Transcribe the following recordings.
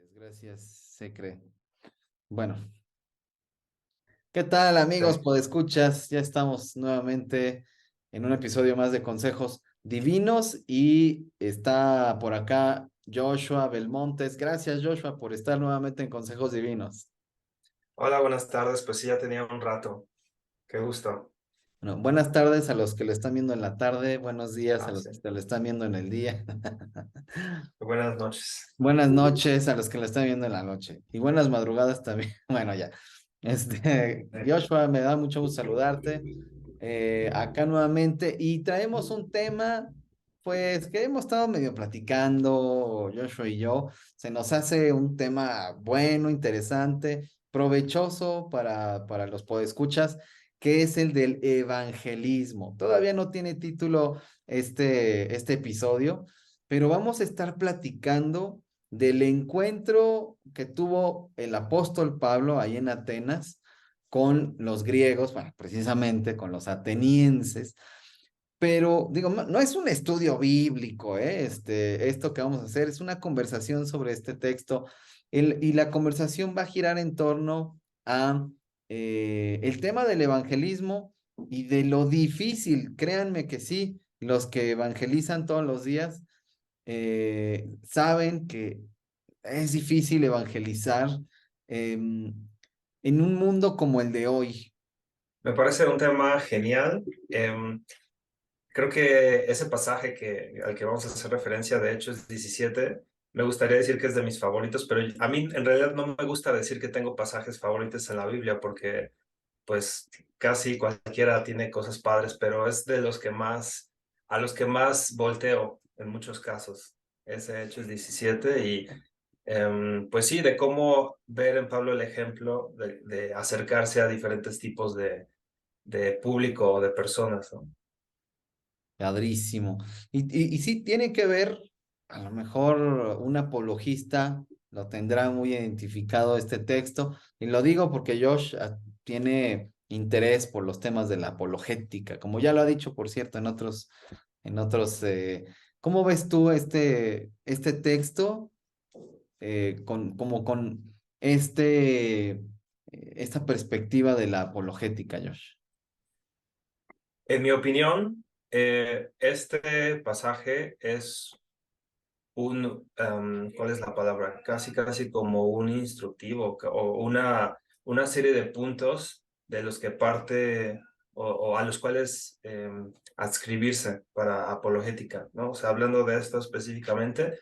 Gracias, Secre. Bueno, ¿qué tal, amigos? Sí. Podescuchas, ya estamos nuevamente en un episodio más de Consejos Divinos y está por acá Joshua Belmontes. Gracias, Joshua, por estar nuevamente en Consejos Divinos. Hola, buenas tardes. Pues sí, ya tenía un rato. Qué gusto. Bueno, buenas tardes a los que lo están viendo en la tarde, buenos días a Ah, los sí. que lo están viendo en el día. Buenas noches. Buenas noches a los que lo están viendo en la noche y buenas madrugadas también. Bueno, ya. Joshua, me da mucho gusto saludarte acá nuevamente y traemos un tema, pues que hemos estado medio platicando, Joshua y yo. Se nos hace un tema bueno, interesante, provechoso para los podescuchas, que es el del evangelismo. Todavía no tiene título este episodio, pero vamos a estar platicando del encuentro que tuvo el apóstol Pablo ahí en Atenas con los griegos, bueno, precisamente con los atenienses, pero digo, no es un estudio bíblico, ¿eh? Esto que vamos a hacer es una conversación sobre este texto y la conversación va a girar en torno a el tema del evangelismo y de lo difícil, créanme que sí, los que evangelizan todos los días saben que es difícil evangelizar en un mundo como el de hoy. Me parece un tema genial. Creo que ese pasaje al que vamos a hacer referencia, de hecho, es 17. Me gustaría decir que es de mis favoritos, pero a mí en realidad no me gusta decir que tengo pasajes favoritos en la Biblia porque pues casi cualquiera tiene cosas padres, pero es de los que más, a los que más volteo en muchos casos. Ese Hechos 17 y pues sí, de cómo ver en Pablo el ejemplo de acercarse a diferentes tipos de público o de personas, ¿no? Padrísimo. Y sí, tiene que ver, a lo mejor un apologista lo tendrá muy identificado este texto, y lo digo porque Josh tiene interés por los temas de la apologética, como ya lo ha dicho, por cierto, en otros, ¿cómo ves tú este texto como con esta perspectiva de la apologética, Josh? En mi opinión, este pasaje es ¿cuál es la palabra? Casi como un instructivo o una serie de puntos de los que parte o a los cuales adscribirse para apologética, ¿no? O sea, hablando de esto específicamente,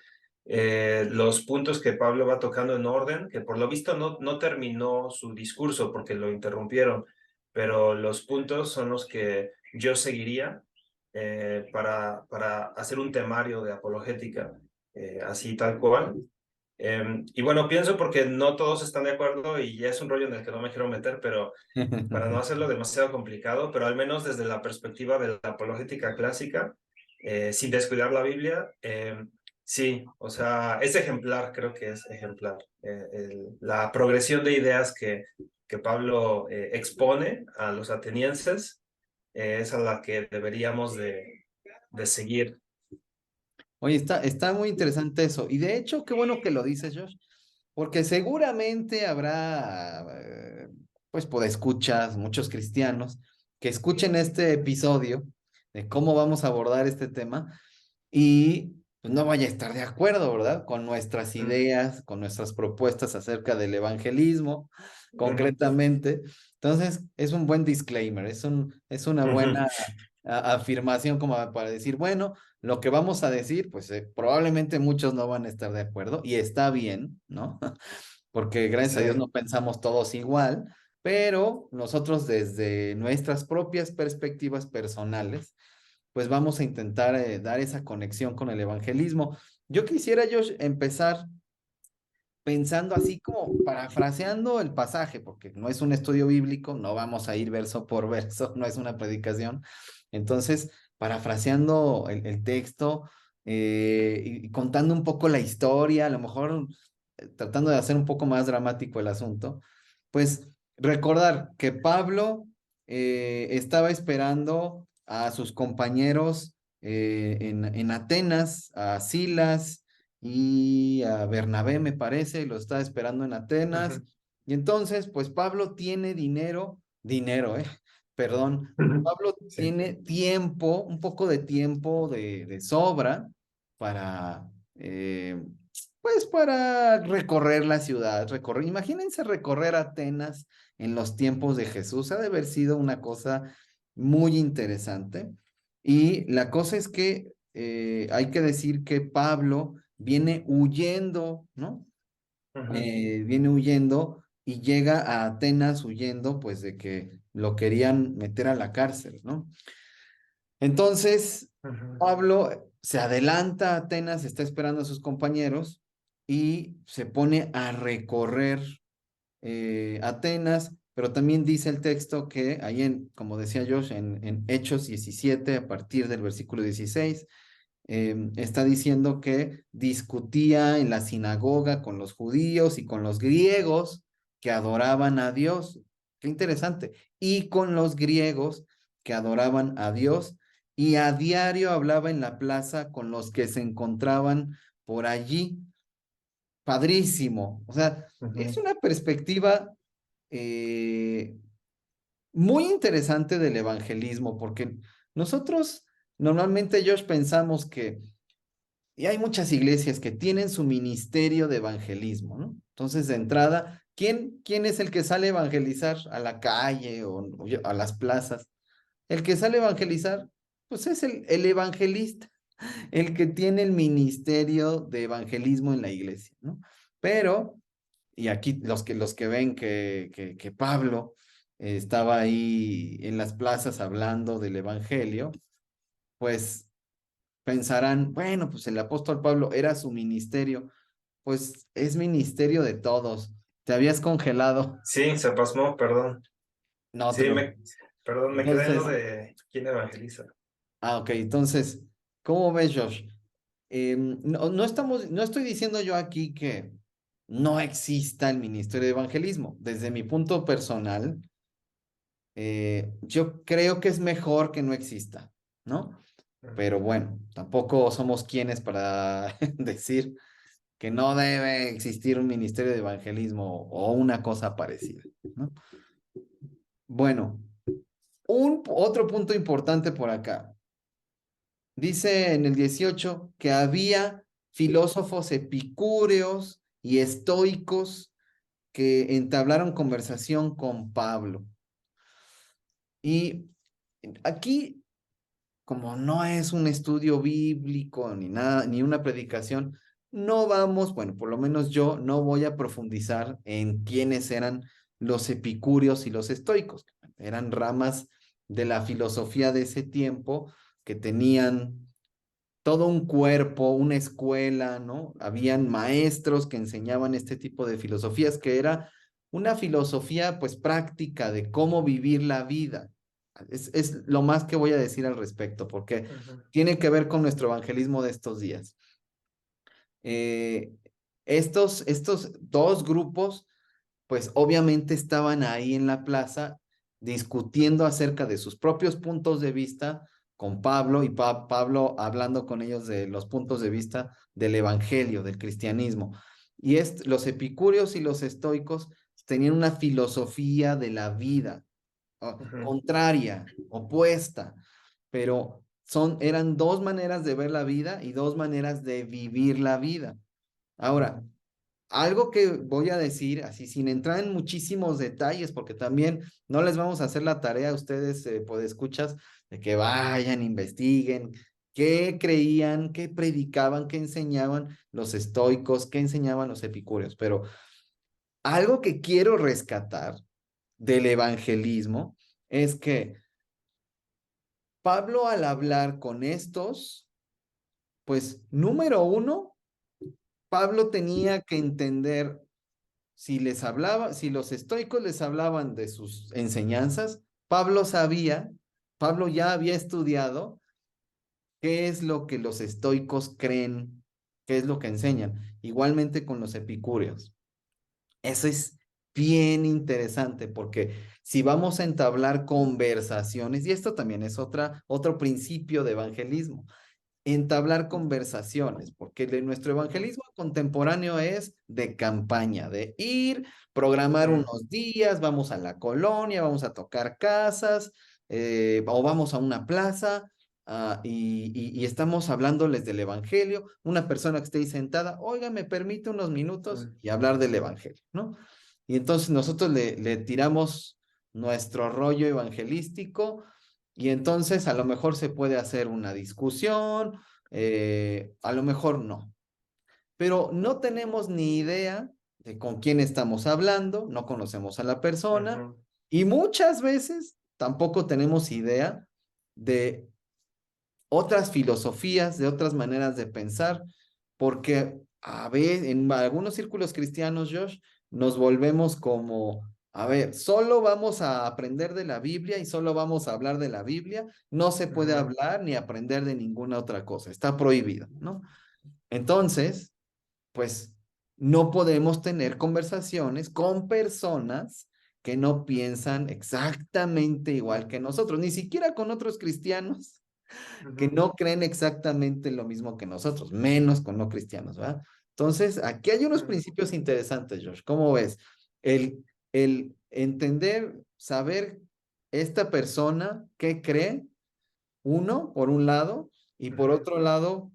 los puntos que Pablo va tocando en orden, que por lo visto no terminó su discurso porque lo interrumpieron, pero los puntos son los que yo seguiría para hacer un temario de apologética así tal cual. Y bueno, pienso porque no todos están de acuerdo y ya es un rollo en el que no me quiero meter, pero para no hacerlo demasiado complicado, pero al menos desde la perspectiva de la apologética clásica, sin descuidar la Biblia, sí, o sea, es ejemplar, creo que es ejemplar. La progresión de ideas que Pablo expone a los atenienses es a la que deberíamos de seguir. Oye, está muy interesante eso. Y de hecho, qué bueno que lo dices, Josh, porque seguramente habrá, pues, podescuchas, muchos cristianos que escuchen este episodio de cómo vamos a abordar este tema y pues, no vaya a estar de acuerdo, ¿verdad? Con nuestras Mm. ideas, con nuestras propuestas acerca del evangelismo, Ujú. concretamente. Entonces, es un buen disclaimer, es una Ujú. buena afirmación como para decir, bueno, lo que vamos a decir, pues probablemente muchos no van a estar de acuerdo y está bien, ¿no? Porque gracias a Dios Sí. no pensamos todos igual, pero nosotros desde nuestras propias perspectivas personales, pues vamos a intentar dar esa conexión con el evangelismo. Yo quisiera, Josh, empezar pensando así como parafraseando el pasaje, porque no es un estudio bíblico, no vamos a ir verso por verso, no es una predicación. Entonces, parafraseando el texto y contando un poco la historia, a lo mejor tratando de hacer un poco más dramático el asunto, pues recordar que Pablo estaba esperando a sus compañeros en Atenas, a Silas y a Bernabé, me parece, lo está esperando en Atenas. Ujú, Y entonces, pues Pablo tiene dinero, perdón, ujú. Pablo Sí. tiene tiempo, un poco de tiempo de sobra para, pues para recorrer la ciudad, imagínense recorrer Atenas en los tiempos de Jesús, ha de haber sido una cosa muy interesante. Y la cosa es que hay que decir que Pablo viene huyendo, ¿no? Ujú, Viene huyendo y llega a Atenas huyendo, pues de que lo querían meter a la cárcel, ¿no? Entonces, ujú, Pablo se adelanta a Atenas, está esperando a sus compañeros y se pone a recorrer Atenas, pero también dice el texto que ahí en, como decía Josh, en Hechos 17, a partir del versículo 16, está diciendo que discutía en la sinagoga con los judíos y con los griegos que adoraban a Dios. Qué interesante. Y con los griegos que adoraban a Dios y a diario hablaba en la plaza con los que se encontraban por allí. Padrísimo. O sea, es ujú. una perspectiva eh, muy interesante del evangelismo, porque nosotros normalmente, Josh, pensamos que y hay muchas iglesias que tienen su ministerio de evangelismo, ¿no? Entonces, de entrada, ¿quién es el que sale a evangelizar a la calle o a las plazas? El que sale a evangelizar, pues es el evangelista, el que tiene el ministerio de evangelismo en la iglesia, ¿no? Pero, y aquí los que ven que Pablo estaba ahí en las plazas hablando del evangelio, pues pensarán, bueno, pues el apóstol Pablo era su ministerio, pues es ministerio de todos. Te habías congelado, Sí, se pasmó, perdón. no te Sí, preocupes. perdón, me quedé en lo Entonces, de quién evangeliza. ok, entonces, ¿cómo ves, Josh? No estoy diciendo yo aquí que no exista el ministerio de evangelismo. Desde mi punto personal, yo creo que es mejor que no exista, ¿no? Ujú, Pero bueno, tampoco somos quienes para decir que no debe existir un ministerio de evangelismo o una cosa parecida, ¿no? Bueno, otro punto importante por acá. Dice en el 18 que había filósofos epicúreos y estoicos que entablaron conversación con Pablo. Y aquí, como no es un estudio bíblico ni nada, ni una predicación, no vamos, bueno, por lo menos yo no voy a profundizar en quiénes eran los epicúreos y los estoicos. Eran ramas de la filosofía de ese tiempo que tenían todo un cuerpo, una escuela, ¿no? Habían maestros que enseñaban este tipo de filosofías, que era una filosofía pues práctica de cómo vivir la vida. Es lo más que voy a decir al respecto, porque ujú, tiene que ver con nuestro evangelismo de estos días. Eh, estos dos grupos, pues obviamente estaban ahí en la plaza discutiendo acerca de sus propios puntos de vista con Pablo y Pablo hablando con ellos de los puntos de vista del evangelio, del cristianismo. Y los epicúreos y los estoicos tenían una filosofía de la vida ujú, contraria, opuesta, pero eran dos maneras de ver la vida y dos maneras de vivir la vida. Ahora, algo que voy a decir, así sin entrar en muchísimos detalles, porque también no les vamos a hacer la tarea a ustedes, escuchas, de que vayan, investiguen qué creían, qué predicaban, qué enseñaban los estoicos, qué enseñaban los epicúreos. Pero algo que quiero rescatar del evangelismo es que Pablo al hablar con estos, pues número uno, Pablo tenía que entender si les hablaba, si los estoicos les hablaban de sus enseñanzas, Pablo ya había estudiado qué es lo que los estoicos creen, qué es lo que enseñan, igualmente con los epicúreos. Eso es bien interesante porque si vamos a entablar conversaciones, y esto también es otro principio de evangelismo, entablar conversaciones, porque nuestro evangelismo contemporáneo es de campaña, de ir, programar Ujú, unos días, vamos a la colonia, vamos a tocar casas, o vamos a una plaza, y estamos hablándoles del evangelio. Una persona que esté ahí sentada, oiga, me permite unos minutos ujú, y hablar del evangelio, ¿no? Y entonces nosotros le tiramos nuestro rollo evangelístico y entonces a lo mejor se puede hacer una discusión, a lo mejor no, pero no tenemos ni idea de con quién estamos hablando, no conocemos a la persona ujú, y muchas veces tampoco tenemos idea de otras filosofías, de otras maneras de pensar, porque a veces en algunos círculos cristianos, Josh, nos volvemos como, a ver, solo vamos a aprender de la Biblia y solo vamos a hablar de la Biblia, no se puede ujú, hablar ni aprender de ninguna otra cosa, está prohibido, ¿no? Entonces, pues no podemos tener conversaciones con personas que no piensan exactamente igual que nosotros, ni siquiera con otros cristianos que ujú, no creen exactamente lo mismo que nosotros, menos con no cristianos, ¿verdad? Entonces, aquí hay unos ujú, principios interesantes, Josh. ¿Cómo ves? El entender, saber esta persona qué cree, uno, por un lado, y por ujú. otro lado,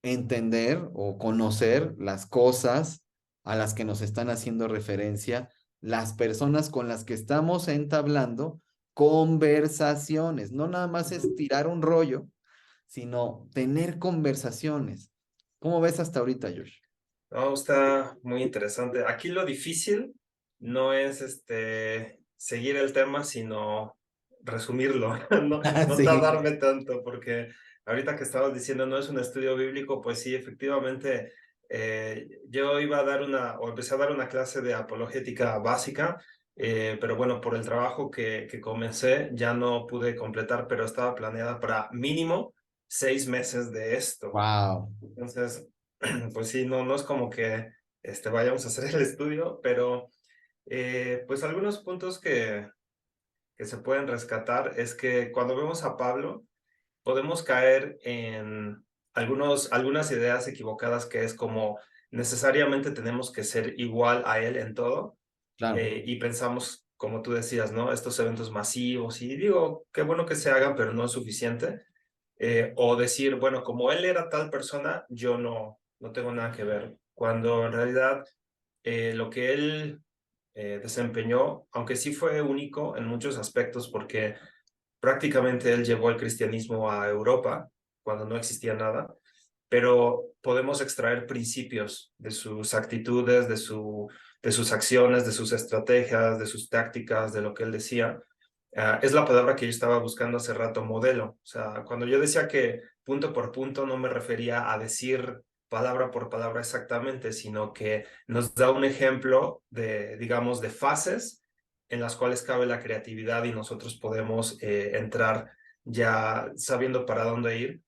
entender o conocer las cosas a las que nos están haciendo referencia las personas con las que estamos entablando conversaciones. No nada más es tirar un rollo, sino tener conversaciones. ¿Cómo ves hasta ahorita, Josh? No, está muy interesante. Aquí lo difícil no es seguir el tema, sino resumirlo, no Sí, tardarme tanto, porque ahorita que estabas diciendo no es un estudio bíblico, pues sí, efectivamente, yo iba a dar o empecé a dar una clase de apologética básica, pero bueno, por el trabajo que comencé ya no pude completar, pero estaba planeada para mínimo 6 meses de esto. wow, Entonces, pues sí, no es como que vayamos a hacer el estudio, pero pues algunos puntos que se pueden rescatar es que cuando vemos a Pablo, podemos caer en algunas ideas equivocadas que es como necesariamente tenemos que ser igual a él en todo, claro, y pensamos, como tú decías, ¿no? Estos eventos masivos, y digo, qué bueno que se hagan, pero no es suficiente. O decir, bueno, como él era tal persona, yo no tengo nada que ver. Cuando en realidad lo que él desempeñó, aunque sí fue único en muchos aspectos, porque prácticamente él llevó el cristianismo a Europa cuando no existía nada, pero podemos extraer principios de sus actitudes, de sus acciones, de sus estrategias, de sus tácticas, de lo que él decía. Es la palabra que yo estaba buscando hace rato, modelo. O sea, cuando yo decía que punto por punto no me refería a decir palabra por palabra exactamente, sino que nos da un ejemplo de, digamos, de fases en las cuales cabe la creatividad y nosotros podemos entrar ya sabiendo para dónde ir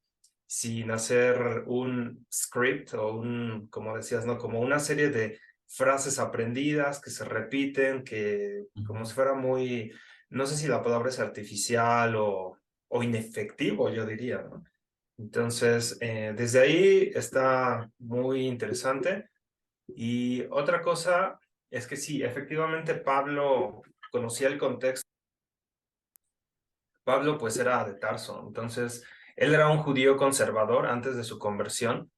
sin hacer un script o como decías, ¿no? Como una serie de frases aprendidas que se repiten, que como si fuera muy, no sé si la palabra es artificial o inefectivo, yo diría, ¿no? Entonces, desde ahí está muy interesante. Y otra cosa es que sí, efectivamente Pablo conocía el contexto. Pablo pues era de Tarso, entonces él era un judío conservador antes de su conversión,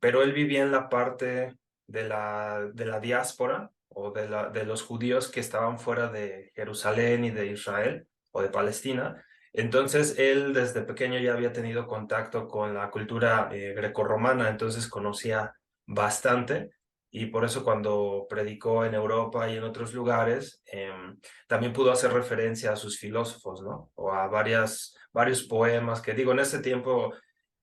pero él vivía en la parte de la diáspora o de los judíos que estaban fuera de Jerusalén y de Israel o de Palestina. Entonces él desde pequeño ya había tenido contacto con la cultura grecorromana, entonces conocía bastante y por eso cuando predicó en Europa y en otros lugares, también pudo hacer referencia a sus filósofos, ¿no? O a varios poemas que digo, en ese tiempo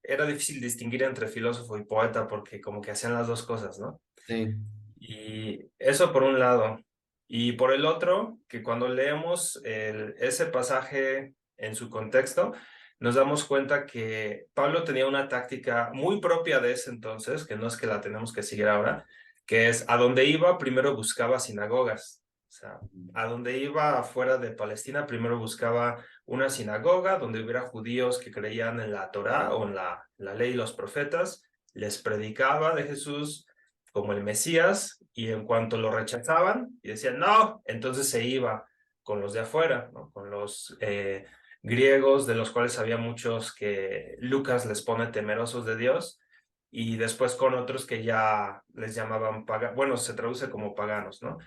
era difícil distinguir entre filósofo y poeta porque como que hacían las dos cosas, ¿no? sí. Y eso por un lado. Y por el otro, que cuando leemos ese pasaje en su contexto, nos damos cuenta que Pablo tenía una táctica muy propia de ese entonces, que no es que la tenemos que seguir ahora, que es a donde iba, primero buscaba sinagogas. O sea, a donde iba afuera de Palestina, primero buscaba una sinagoga donde hubiera judíos que creían en la Torá o en la ley y los profetas, les predicaba de Jesús como el Mesías, y en cuanto lo rechazaban y decían no, entonces se iba con los de afuera, ¿no? Con los griegos, de los cuales había muchos que Lucas les pone temerosos de Dios, y después con otros que ya les llamaban paganos, bueno, se traduce como paganos, ¿no?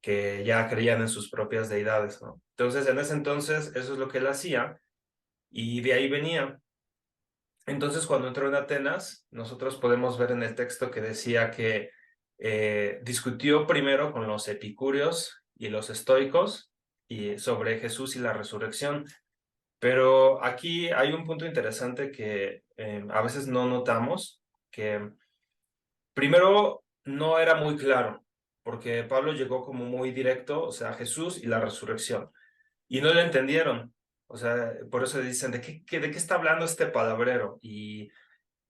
Que ya creían en sus propias deidades, ¿no? Entonces, en ese entonces, eso es lo que él hacía, y de ahí venía. Entonces, cuando entró en Atenas, nosotros podemos ver en el texto que decía que discutió primero con los epicúreos y los estoicos y sobre Jesús y la resurrección. Pero aquí hay un punto interesante que a veces no notamos, que primero no era muy claro, porque Pablo llegó como muy directo, o sea, Jesús y la resurrección, y no lo entendieron. O sea, por eso dicen, ¿de qué está hablando este palabrero? Y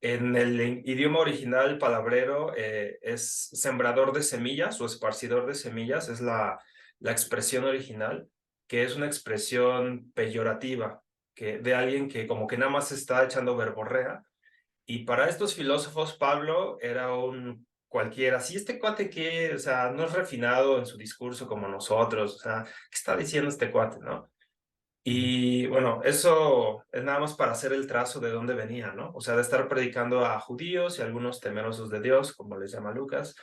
en el idioma original, palabrero es sembrador de semillas o esparcidor de semillas, es la expresión original, que es una expresión peyorativa, que, de alguien que como que nada más está echando verborrea. Y para estos filósofos, Pablo era un cualquiera. Sí, este cuate que, o sea, no es refinado en su discurso como nosotros, o sea, ¿qué está diciendo este cuate, no? Y bueno, eso es nada más para hacer el trazo de dónde venía, ¿no? O sea, de estar predicando a judíos y algunos temerosos de Dios, como les llama Lucas.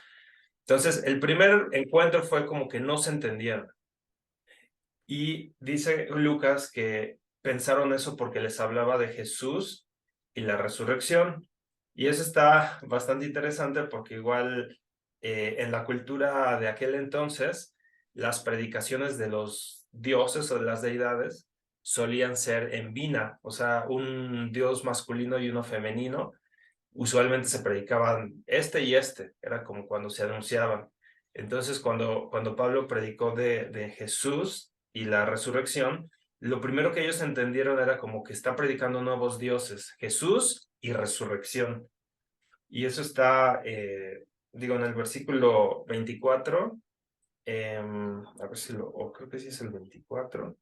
Entonces, el primer encuentro fue como que no se entendieron. Y dice Lucas que pensaron eso porque les hablaba de Jesús y la resurrección. Y eso está bastante interesante porque igual en la cultura de aquel entonces, las predicaciones de los dioses o de las deidades solían ser en bina, o sea, un dios masculino y uno femenino. Usualmente se predicaban este y este, era como cuando se anunciaban. Entonces, cuando Pablo predicó de Jesús y la resurrección, lo primero que ellos entendieron era como que está predicando nuevos dioses, Jesús y resurrección. Y eso está, digo, en el versículo 24, a ver si o creo que sí es el 24.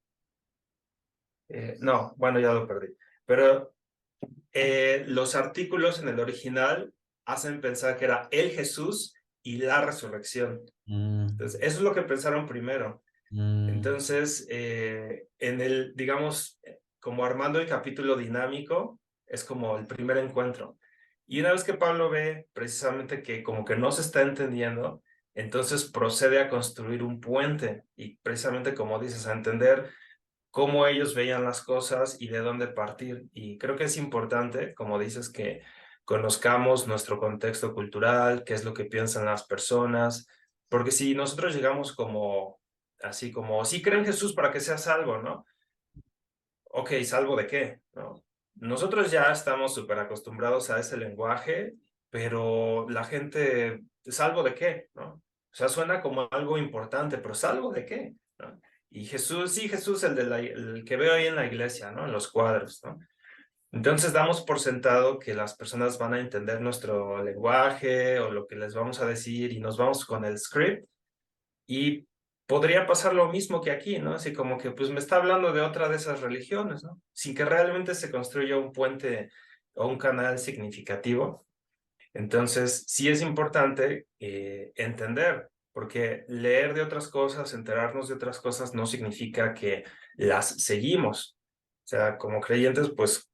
No, bueno, ya lo perdí. Pero los artículos en el original hacen pensar que era el Jesús y la resurrección. Entonces, eso es lo que pensaron primero. Entonces, en el, digamos, como armando el capítulo dinámico, es como el primer encuentro. Y una vez que Pablo ve precisamente que como que no se está entendiendo, entonces procede a construir un puente y precisamente como dices, a entender cómo ellos veían las cosas y de dónde partir. Y creo que es importante, como dices, que conozcamos nuestro contexto cultural, qué es lo que piensan las personas, porque si nosotros llegamos como, así como, sí creen en Jesús para que sea salvo, ¿no? Ok, ¿salvo de qué? ¿No? Nosotros ya estamos súper acostumbrados a ese lenguaje, pero la gente, ¿salvo de qué? ¿No? O sea, suena como algo importante, pero ¿salvo de qué? ¿No? Y Jesús, sí, Jesús, el que veo ahí en la iglesia, ¿no? En los cuadros, ¿no? Entonces damos por sentado que las personas van a entender nuestro lenguaje o lo que les vamos a decir y nos vamos con el script, y podría pasar lo mismo que aquí, ¿no? Así como que pues me está hablando de otra de esas religiones, ¿no? Sin que realmente se construya un puente o un canal significativo. Entonces, sí es importante entender, porque leer de otras cosas, enterarnos de otras cosas, no significa que las seguimos. O sea, como creyentes, pues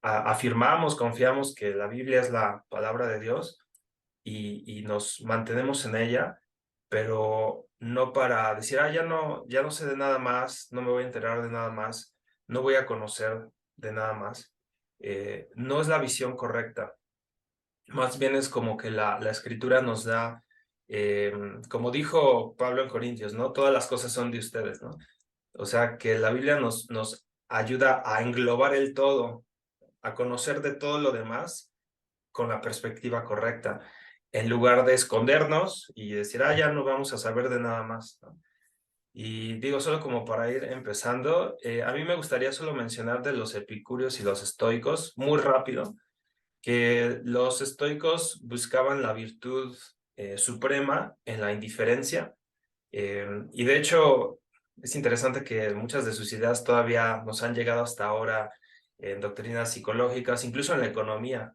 afirmamos, confiamos que la Biblia es la palabra de Dios y nos mantenemos en ella, pero no para decir, ya no sé de nada más, no me voy a enterar de nada más, no voy a conocer de nada más. No es la visión correcta. Más bien es como que la escritura nos da, como dijo Pablo en Corintios, ¿no? Todas las cosas son de ustedes, ¿no? O sea, que la Biblia nos ayuda a englobar el todo, a conocer de todo lo demás con la perspectiva correcta, en lugar de escondernos y decir, ya no vamos a saber de nada más, ¿no? Y digo, solo como para ir empezando, a mí me gustaría solo mencionar de los epicúreos y los estoicos, muy rápido, que los estoicos buscaban la virtud suprema en la indiferencia, Y de hecho, es interesante que muchas de sus ideas todavía nos han llegado hasta ahora en doctrinas psicológicas, incluso en la economía.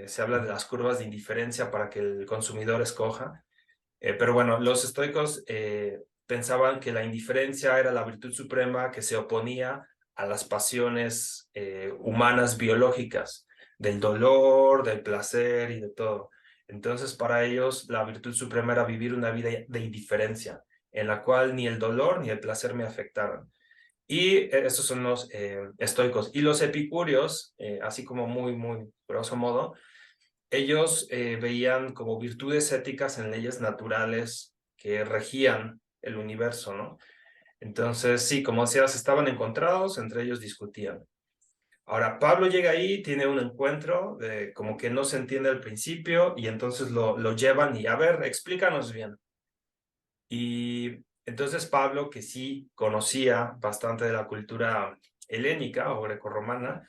Se habla de las curvas de indiferencia para que el consumidor escoja. Pero bueno, los estoicos pensaban que la indiferencia era la virtud suprema que se oponía a las pasiones humanas biológicas, del dolor, del placer y de todo. Entonces, para ellos, la virtud suprema era vivir una vida de indiferencia, en la cual ni el dolor ni el placer me afectaban. Y esos son los estoicos. Y los epicúreos, así como muy grosso modo, ellos veían como virtudes éticas en leyes naturales que regían el universo, ¿no? Entonces, sí, como decías, estaban encontrados, entre ellos discutían. Ahora, Pablo llega ahí, tiene un encuentro de como que no se entiende al principio y entonces lo llevan y, a ver, explícanos bien. Y entonces Pablo, que sí conocía bastante de la cultura helénica o grecorromana,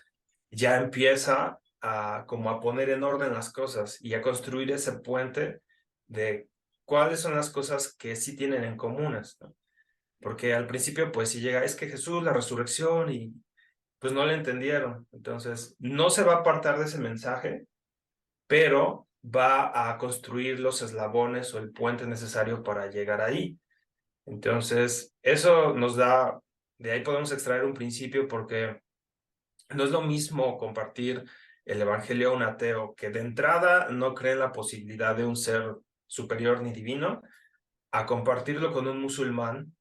ya empieza a como a poner en orden las cosas y a construir ese puente de cuáles son las cosas que sí tienen en comunes, ¿no? Porque al principio pues si llega, es que Jesús, la resurrección y pues no le entendieron. Entonces no se va a apartar de ese mensaje, pero va a construir los eslabones o el puente necesario para llegar ahí. Entonces eso nos da, de ahí podemos extraer un principio porque no es lo mismo compartir el evangelio a un ateo que de entrada no cree en la posibilidad de un ser superior ni divino, a compartirlo con un musulmán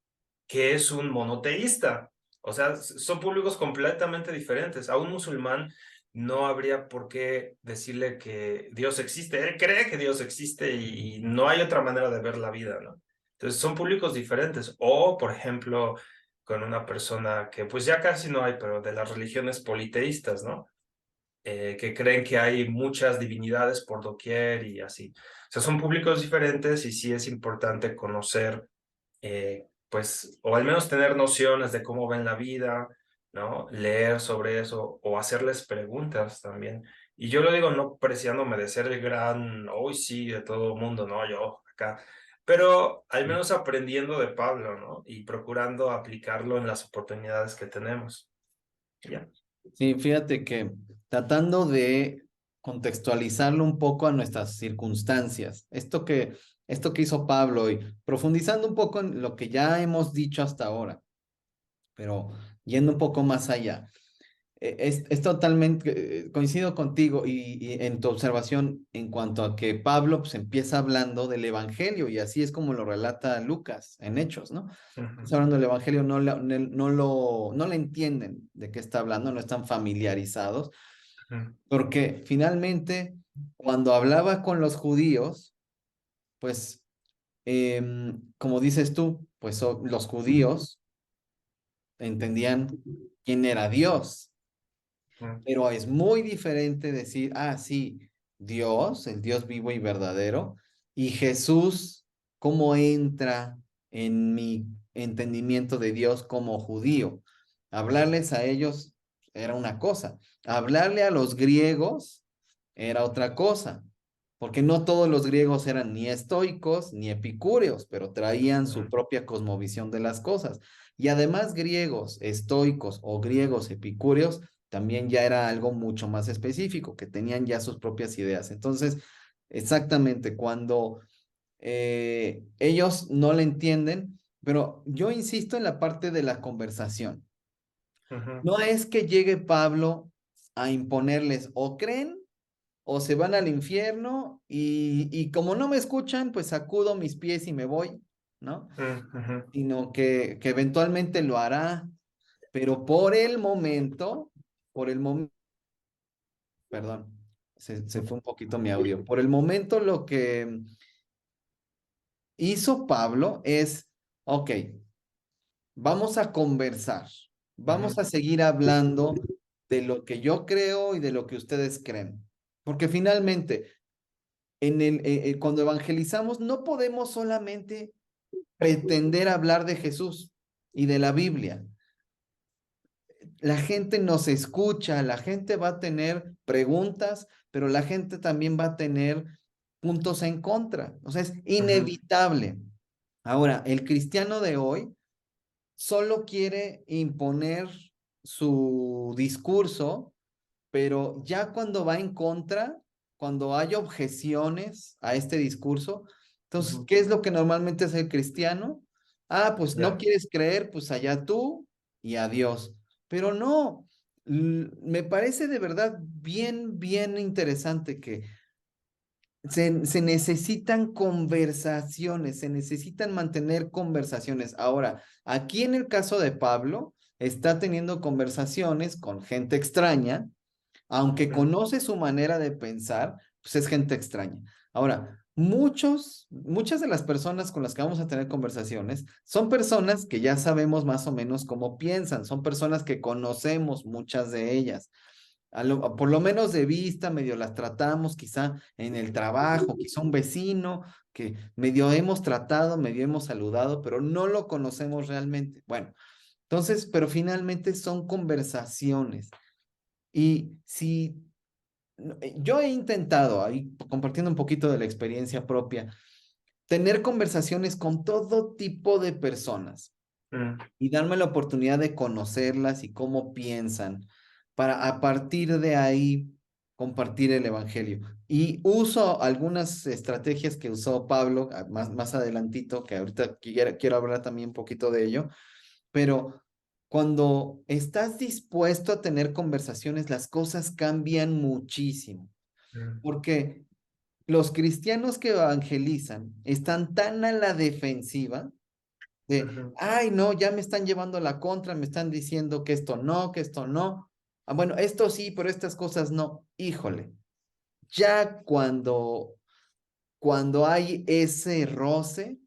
que es un monoteísta. O sea, son públicos completamente diferentes. A un musulmán no habría por qué decirle que Dios existe. Él cree que Dios existe y no hay otra manera de ver la vida, ¿no? Entonces son públicos diferentes. O, por ejemplo, con una persona que pues ya casi no hay, pero de las religiones politeístas, ¿no? Que creen que hay muchas divinidades por doquier y así. O sea, son públicos diferentes y sí es importante conocer, pues, o al menos tener nociones de cómo ven la vida, ¿no? Leer sobre eso o hacerles preguntas también. Y yo lo digo no preciándome de ser el gran, hoy sí, de todo el mundo, ¿no? Yo acá. Pero al menos aprendiendo de Pablo, ¿no? Y procurando aplicarlo en las oportunidades que tenemos. Ya. Sí, fíjate que tratando de contextualizarlo un poco a nuestras circunstancias, esto que hizo Pablo y profundizando un poco en lo que ya hemos dicho hasta ahora, pero yendo un poco más allá. Es totalmente, coincido contigo y en tu observación en cuanto a que Pablo pues empieza hablando del Evangelio y así es como lo relata Lucas en Hechos, ¿no? Ujú, Está hablando del Evangelio, no le entienden de qué está hablando, no están familiarizados, ujú, porque finalmente cuando hablaba con los judíos, pues como dices tú, pues los judíos entendían quién era Dios. ujú, Pero es muy diferente decir, ah, sí, Dios, el Dios vivo y verdadero, y Jesús, cómo entra en mi entendimiento de Dios como judío. Hablarles a ellos era una cosa, hablarle a los griegos era otra cosa, porque no todos los griegos eran ni estoicos ni epicúreos, pero traían su ujú, propia cosmovisión de las cosas. Y además griegos, estoicos o griegos epicúreos también ya era algo mucho más específico, que tenían ya sus propias ideas. Entonces, exactamente, cuando ellos no le entienden, pero yo insisto en la parte de la conversación. ujú, No es que llegue Pablo a imponerles o creen o se van al infierno y como no me escuchan, pues sacudo mis pies y me voy, ¿no? ujú, Sino que eventualmente lo hará, pero por el momento, perdón, se fue un poquito mi audio. Por el momento lo que hizo Pablo es, ok, vamos a conversar, vamos ujú, a seguir hablando de lo que yo creo y de lo que ustedes creen. Porque finalmente, cuando evangelizamos, no podemos solamente pretender hablar de Jesús y de la Biblia. La gente nos escucha, la gente va a tener preguntas, pero la gente también va a tener puntos en contra. O sea, es ujú, inevitable. Ahora, el cristiano de hoy solo quiere imponer su discurso, pero ya cuando va en contra, cuando hay objeciones a este discurso, entonces, Ujú. ¿qué es lo que normalmente hace el cristiano? Ah, pues no Ya. quieres creer, pues allá tú y adiós. Pero no, me parece de verdad bien, bien interesante que se necesitan conversaciones, se necesitan mantener conversaciones. Ahora, aquí en el caso de Pablo, está teniendo conversaciones con gente extraña, aunque Mm, conoce su manera de pensar, pues es gente extraña. Ahora, muchas de las personas con las que vamos a tener conversaciones son personas que ya sabemos más o menos cómo piensan, son personas que conocemos muchas de ellas. Por lo menos de vista, medio las tratamos, quizá en el trabajo, quizá un vecino que medio hemos tratado, medio hemos saludado, pero no lo conocemos realmente. Bueno, entonces, pero finalmente son conversaciones. Y si yo he intentado, ahí compartiendo un poquito de la experiencia propia, tener conversaciones con todo tipo de personas mm, y darme la oportunidad de conocerlas y cómo piensan, para a partir de ahí compartir el evangelio. Y uso algunas estrategias que usó Pablo más adelantito, que ahorita quiero hablar también un poquito de ello, pero cuando estás dispuesto a tener conversaciones, las cosas cambian muchísimo, mm, porque los cristianos que evangelizan están tan a la defensiva de, ujú, ay, no, ya me están llevando la contra, me están diciendo que esto no, que esto no. Ah, bueno, esto sí, pero estas cosas no. Híjole, ya cuando hay ese roce,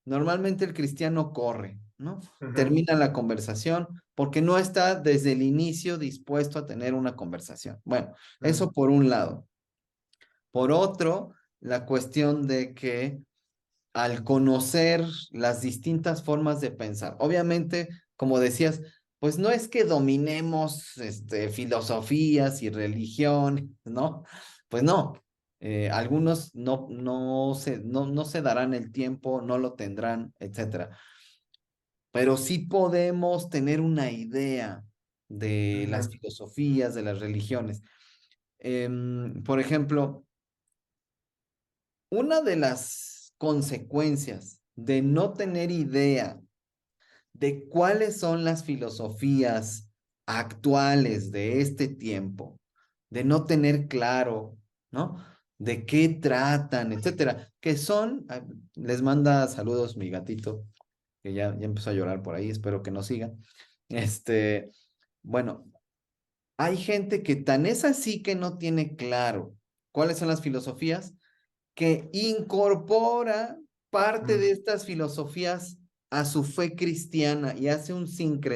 normalmente el cristiano corre, ¿no? ujú, Termina la conversación porque no está desde el inicio dispuesto a tener una conversación. Bueno, eso mm, por un lado. Por otro, la cuestión de que al conocer las distintas formas de pensar, obviamente, como decías, pues no es que dominemos filosofías y religión, ¿no? Pues no. Algunos no se darán el tiempo, no lo tendrán, etcétera. Pero sí podemos tener una idea de las ujú, filosofías, de las religiones. Por ejemplo, una de las consecuencias de no tener idea de cuáles son las filosofías actuales de este tiempo, de no tener claro, ¿no? De qué tratan, etcétera, que son, les manda saludos mi gatito, que ya empezó a llorar por ahí, espero que no siga. Este, bueno, hay gente que tan es así que no tiene claro cuáles son las filosofías, que incorpora parte de mm, estas filosofías a su fe cristiana y hace un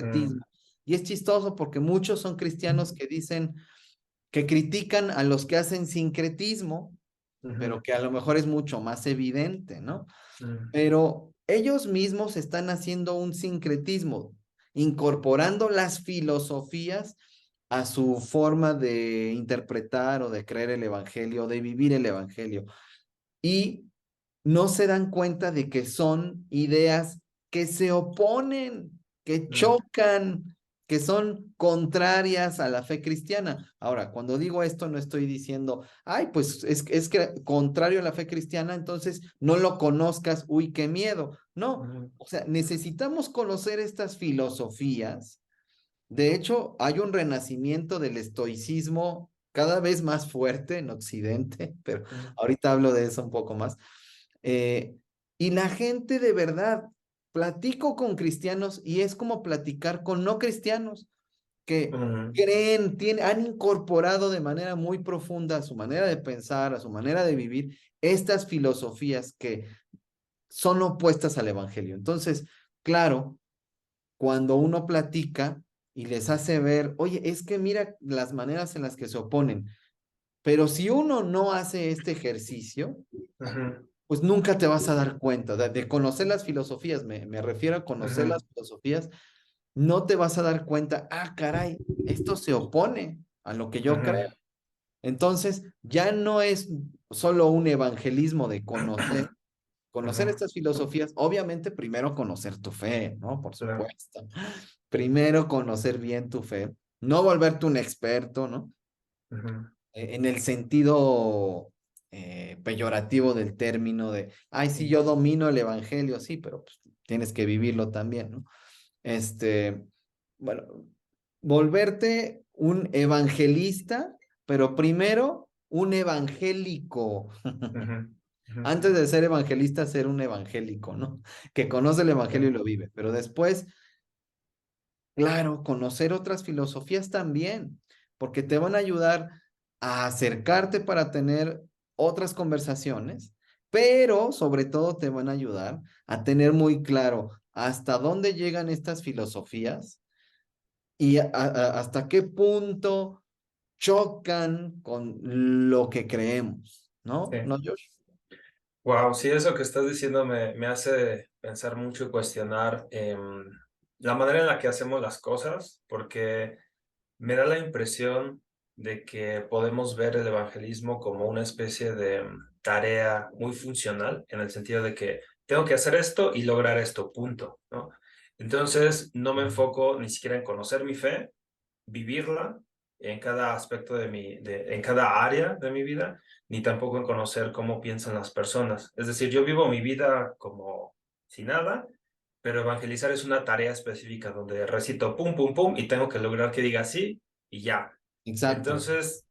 mm, sincretismo. Y es chistoso porque muchos son cristianos que dicen que critican a los que hacen sincretismo, ujú, pero que a lo mejor es mucho más evidente, ¿no? mm, Pero ellos mismos están haciendo un sincretismo, incorporando las filosofías a su forma de interpretar o de creer el evangelio, o de vivir el evangelio. Y no se dan cuenta de que son ideas que se oponen, que mm, chocan, que son contrarias a la fe cristiana. Ahora, cuando digo esto, no estoy diciendo, ay, pues es que contrario a la fe cristiana, entonces no lo conozcas, uy, qué miedo. No, ujú, o sea, necesitamos conocer estas filosofías. De hecho, hay un renacimiento del estoicismo cada vez más fuerte en Occidente, pero mm, ahorita hablo de eso un poco más. Eh, y la gente de verdad, platico con cristianos y es como platicar con no cristianos que ujú, creen, han incorporado de manera muy profunda a su manera de pensar, a su manera de vivir, estas filosofías que son opuestas al Evangelio. Entonces, claro, cuando uno platica y les hace ver, oye, es que mira las maneras en las que se oponen, pero si uno no hace este ejercicio, ujú, pues nunca te vas a dar cuenta de conocer las filosofías, me refiero a conocer ujú, las filosofías, no te vas a dar cuenta, ah, caray, esto se opone a lo que yo ujú, creo. Entonces, ya no es solo un evangelismo de conocer, Conocer Ujú, estas filosofías, obviamente primero conocer tu fe, ¿no? Por claro, supuesto. Primero conocer bien tu fe, no volverte un experto, ¿no? ujú, En el sentido peyorativo del término de, ay, sí, yo domino el evangelio, sí, pero pues, tienes que vivirlo también, ¿no? Este, bueno, volverte un evangelista, pero primero un evangélico. ujú, ujú, Antes de ser evangelista, ser un evangélico, ¿no? Que conoce el evangelio y sí, lo vive, pero después, claro, conocer otras filosofías también, porque te van a ayudar a acercarte para tener otras conversaciones, pero sobre todo te van a ayudar a tener muy claro hasta dónde llegan estas filosofías y hasta qué punto chocan con lo que creemos, ¿no? sí. ¿No, Josh? Wow, sí, eso que estás diciendo me hace pensar mucho y cuestionar la manera en la que hacemos las cosas, porque me da la impresión de que podemos ver el evangelismo como una especie de tarea muy funcional, en el sentido de que tengo que hacer esto y lograr esto, punto, ¿no? Entonces, no me enfoco ni siquiera en conocer mi fe, vivirla en cada aspecto en cada área de mi vida, ni tampoco en conocer cómo piensan las personas. Es decir, yo vivo mi vida como si nada, pero evangelizar es una tarea específica donde recito pum, pum, pum y tengo que lograr que diga sí y ya. Exacto. Entonces,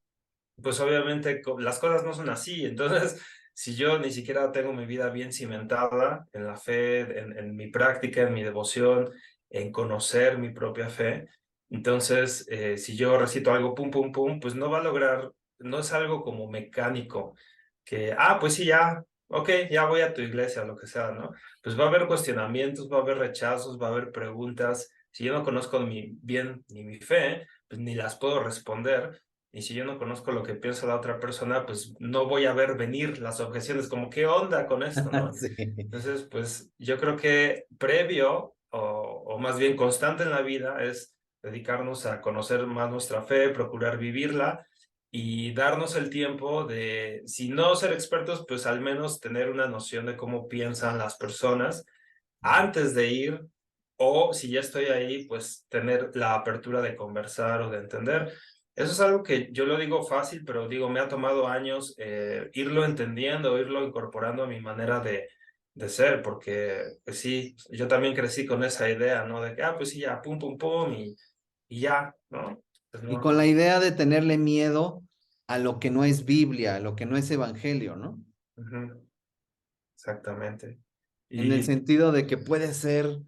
pues obviamente las cosas no son así. Entonces, si yo ni siquiera tengo mi vida bien cimentada en la fe, en mi práctica, en mi devoción, en conocer mi propia fe, entonces, si yo recito algo pum, pum, pum, pues no va a lograr, no es algo como mecánico, que, pues sí, ya, ok, ya voy a tu iglesia, lo que sea, ¿no? Pues va a haber cuestionamientos, va a haber rechazos, va a haber preguntas. Si yo no conozco bien ni mi fe, pues ni las puedo responder. Y si yo no conozco lo que piensa la otra persona, pues no voy a ver venir las objeciones, como qué onda con esto, ¿no? Sí. Entonces, pues yo creo que previo o más bien constante en la vida es dedicarnos a conocer más nuestra fe, procurar vivirla y darnos el tiempo de, si no ser expertos, pues al menos tener una noción de cómo piensan las personas antes de ir, o si ya estoy ahí, pues tener la apertura de conversar o de entender. Eso es algo que yo lo digo fácil, pero digo, me ha tomado años irlo entendiendo, irlo incorporando a mi manera de ser, porque pues sí, yo también crecí con esa idea, ¿no? De que, pues sí, ya, pum, pum, pum, y ya, ¿no? Pues Y no. con la idea de tenerle miedo a lo que no es Biblia, a lo que no es evangelio, ¿no? Ujú, exactamente. En el Y sentido de que puede ser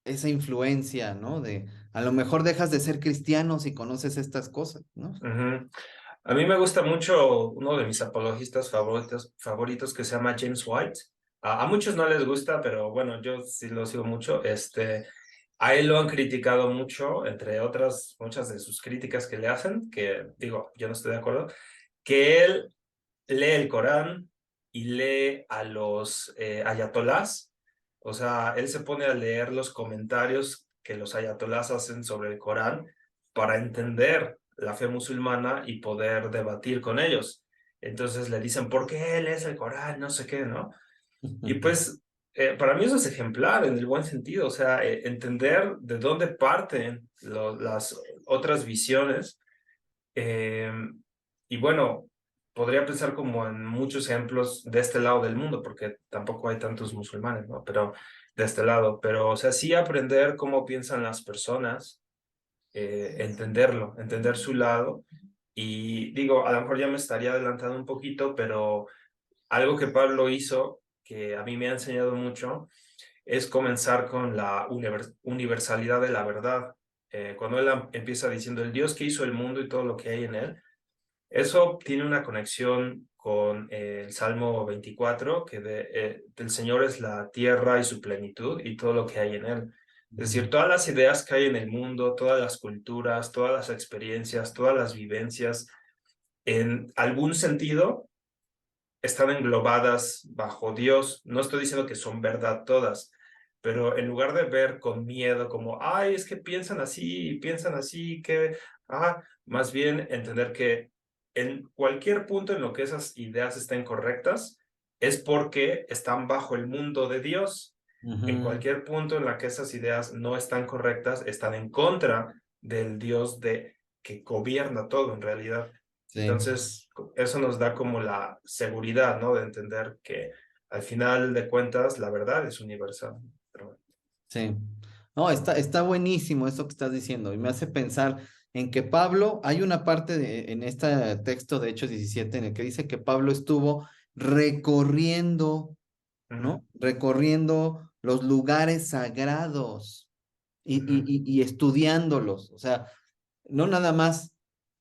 esa influencia, ¿no? De a lo mejor dejas de ser cristiano si conoces estas cosas, ¿no? ujú. A mí me gusta mucho uno de mis apologistas favoritos que se llama James White. A muchos no les gusta, pero bueno, yo sí lo sigo mucho. A él lo han criticado mucho, entre otras muchas de sus críticas que le hacen, que digo, yo no estoy de acuerdo, que él lee el Corán y lee a los ayatolás. O sea, él se pone a leer los comentarios que los ayatolás hacen sobre el Corán para entender la fe musulmana y poder debatir con ellos. Entonces le dicen, ¿por qué lees el Corán? No sé qué, ¿no? Y pues para mí eso es ejemplar en el buen sentido, o sea, entender de dónde parten las otras visiones eh, y bueno, podría pensar como en muchos ejemplos de este lado del mundo, porque tampoco hay tantos musulmanes, ¿no? Pero de este lado, pero o sea, sí aprender cómo piensan las personas, entenderlo, entender su lado. Y digo, a lo mejor ya me estaría adelantando un poquito, pero algo que Pablo hizo, que a mí me ha enseñado mucho, es comenzar con la universalidad de la verdad. Cuando él empieza diciendo el Dios que hizo el mundo y todo lo que hay en él, eso tiene una conexión con el Salmo 24, que del Señor es la tierra y su plenitud y todo lo que hay en él. Es decir, todas las ideas que hay en el mundo, todas las culturas, todas las experiencias, todas las vivencias, en algún sentido están englobadas bajo Dios. No estoy diciendo que son verdad todas, pero en lugar de ver con miedo como, ay, es que piensan así, que, más bien entender que en cualquier punto en lo que esas ideas estén correctas, es porque están bajo el mundo de Dios. En Ujú. cualquier punto en la que esas ideas no están correctas, están en contra del Dios que gobierna todo en realidad. Sí, Entonces, eso nos da como la seguridad, ¿no? De entender que al final de cuentas la verdad es universal. Pero, sí. No, está buenísimo eso que estás diciendo y me hace pensar en que Pablo, hay una parte en este texto de Hechos 17 en el que dice que Pablo estuvo recorriendo, ujú, ¿no? Recorriendo los lugares sagrados ujú, y estudiándolos. O sea, no nada más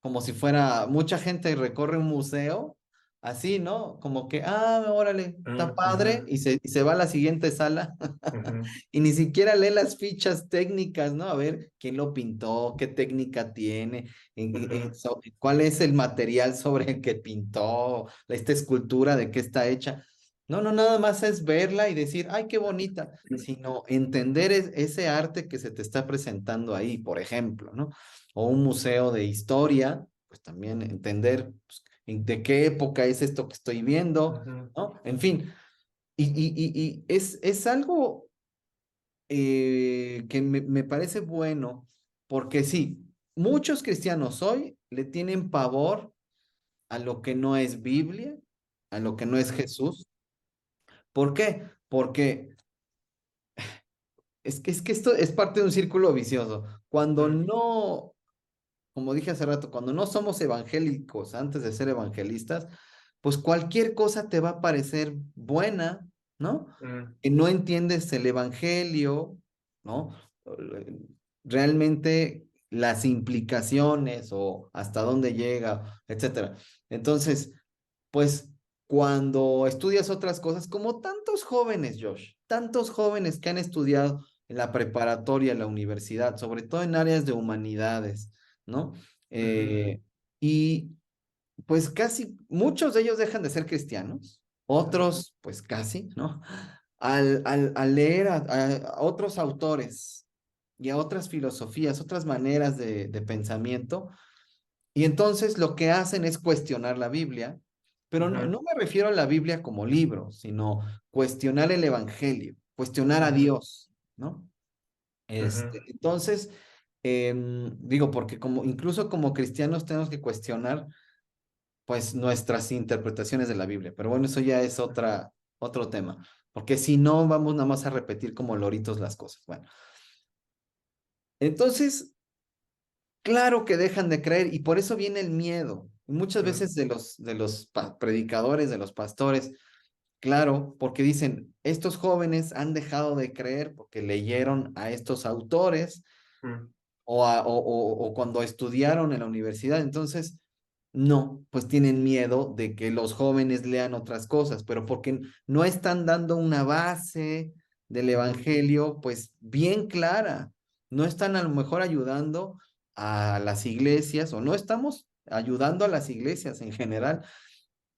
como si fuera, mucha gente recorre un museo, así, ¿no? Como que, órale, está ujú, padre, y se va a la siguiente sala ujú, y ni siquiera lee las fichas técnicas, ¿no? A ver quién lo pintó, qué técnica tiene, ujú, cuál es el material sobre el que pintó, esta escultura, de qué está hecha. No, no, nada más es verla y decir, ay, qué bonita, sino entender ese arte que se te está presentando ahí, por ejemplo, ¿no? O un museo de historia, pues también entender pues, de qué época es esto que estoy viendo, ujú, ¿no? En fin, y es algo que me parece bueno, porque sí, muchos cristianos hoy le tienen pavor a lo que no es Biblia, a lo que no es ujú, Jesús. ¿Por qué? Porque es que esto es parte de un círculo vicioso. Cuando ujú, no, como dije hace rato, cuando no somos evangélicos antes de ser evangelistas, pues cualquier cosa te va a parecer buena, ¿no? ujú, Que no entiendes el evangelio, ¿no? Realmente las implicaciones o hasta dónde llega, etcétera. Entonces, pues cuando estudias otras cosas, como tantos jóvenes, Josh, tantos jóvenes que han estudiado en la preparatoria, en la universidad, sobre todo en áreas de humanidades, ¿no? ujú, Y pues casi muchos de ellos dejan de ser cristianos, otros pues casi, ¿no? Al leer a otros autores y a otras filosofías, otras maneras de pensamiento, y entonces lo que hacen es cuestionar la Biblia, pero no, ujú, no me refiero a la Biblia como libro, sino cuestionar el Evangelio, cuestionar a ujú, Dios, ¿no? ujú, Entonces, digo, porque como, incluso como cristianos tenemos que cuestionar pues nuestras interpretaciones de la Biblia. Pero bueno, eso ya es otro tema, porque si no, vamos nada más a repetir como loritos las cosas. Bueno, entonces, claro que dejan de creer y por eso viene el miedo. Y muchas ujú, veces de los predicadores, de los pastores, claro, porque dicen, estos jóvenes han dejado de creer porque leyeron a estos autores ujú, o cuando estudiaron en la universidad. Entonces, no, pues tienen miedo de que los jóvenes lean otras cosas, pero porque no están dando una base del ujú, evangelio, pues bien clara. No están a lo mejor ayudando a las iglesias o no estamos ayudando a las iglesias en general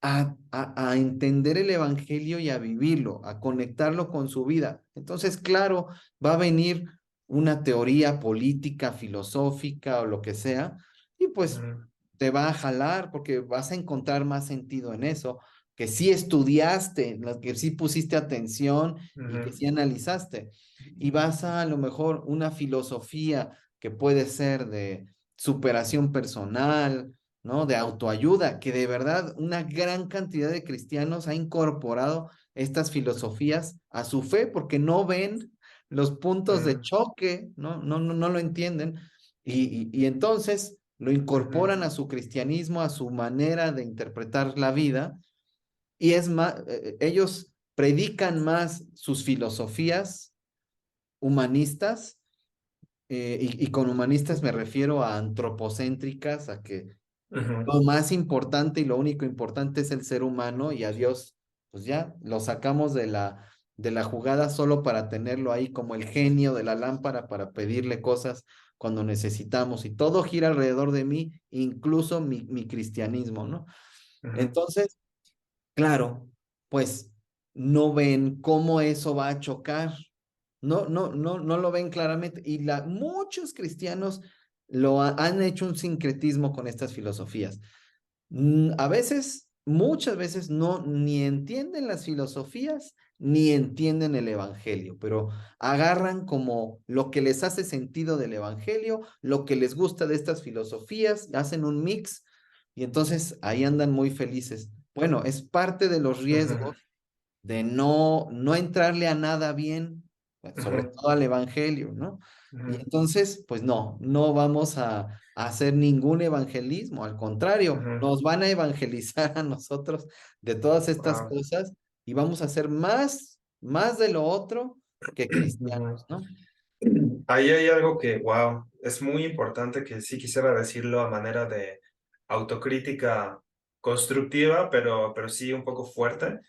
a entender el evangelio y a vivirlo, a conectarlo con su vida. Entonces, claro, va a venir una teoría política, filosófica o lo que sea, y pues ujú, te va a jalar porque vas a encontrar más sentido en eso, que sí estudiaste, que sí pusiste atención y que ujú, sí analizaste. Y vas a lo mejor una filosofía que puede ser de superación personal, ¿no? De autoayuda, que de verdad una gran cantidad de cristianos ha incorporado estas filosofías a su fe porque no ven los puntos de ujú, choque, ¿no? No lo entienden y entonces lo ujú, incorporan a su cristianismo, a su manera de interpretar la vida y es más, ellos predican más sus filosofías humanistas y con humanistas me refiero a antropocéntricas, a que ujú, lo más importante y lo único importante es el ser humano y a Dios, pues ya lo sacamos de la jugada solo para tenerlo ahí como el genio de la lámpara para pedirle cosas cuando necesitamos y todo gira alrededor de mí, incluso mi cristianismo, ¿no? ujú, Entonces, claro, pues no ven cómo eso va a chocar. No lo ven claramente. Y muchos cristianos han hecho un sincretismo con estas filosofías. A veces muchas veces no ni entienden las filosofías ni entienden el evangelio, pero agarran como lo que les hace sentido del evangelio, lo que les gusta de estas filosofías, hacen un mix y entonces ahí andan muy felices. Bueno, es parte de los Ujú, riesgos de no entrarle a nada bien, pues, sobre ujú, todo al evangelio, ¿no? Y ujú, entonces, pues no vamos a hacer ningún evangelismo, al contrario, ujú. nos van a evangelizar a nosotros de todas estas Wow. cosas y vamos a hacer más de lo otro que cristianos, Ujú. ¿no? Ahí hay algo que, wow, es muy importante que sí quisiera decirlo a manera de autocrítica constructiva, pero sí un poco fuerte.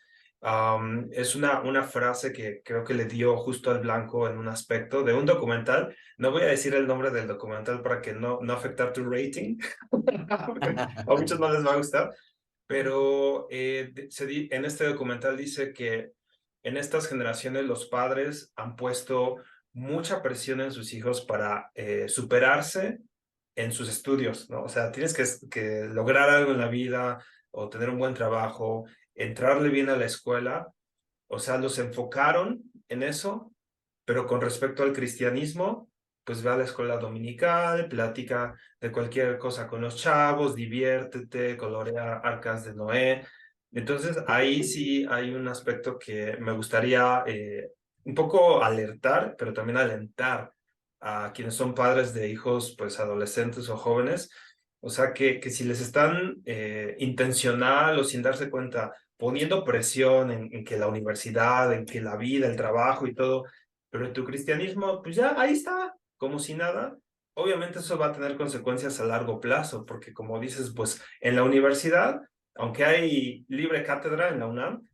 Es una frase que creo que le dio justo al blanco en un aspecto de un documental. No voy a decir el nombre del documental para que no afectar tu rating. A muchos no les va a gustar, pero en este documental dice que en estas generaciones los padres han puesto mucha presión en sus hijos para superarse en sus estudios, ¿no? O sea, tienes que lograr algo en la vida o tener un buen trabajo, entrarle bien a la escuela. O sea, los enfocaron en eso, pero con respecto al cristianismo, pues va a la escuela dominical, platica de cualquier cosa con los chavos, diviértete, colorea arcas de Noé. Entonces, ahí sí hay un aspecto que me gustaría un poco alertar, pero también alentar a quienes son padres de hijos, pues adolescentes o jóvenes. O sea, que si les están intencional o sin darse cuenta poniendo presión en que la universidad, en que la vida, el trabajo y todo, pero en tu cristianismo, pues ya ahí está, como si nada. Obviamente eso va a tener consecuencias a largo plazo, porque como dices, pues en la universidad, aunque hay libre cátedra en la UNAM,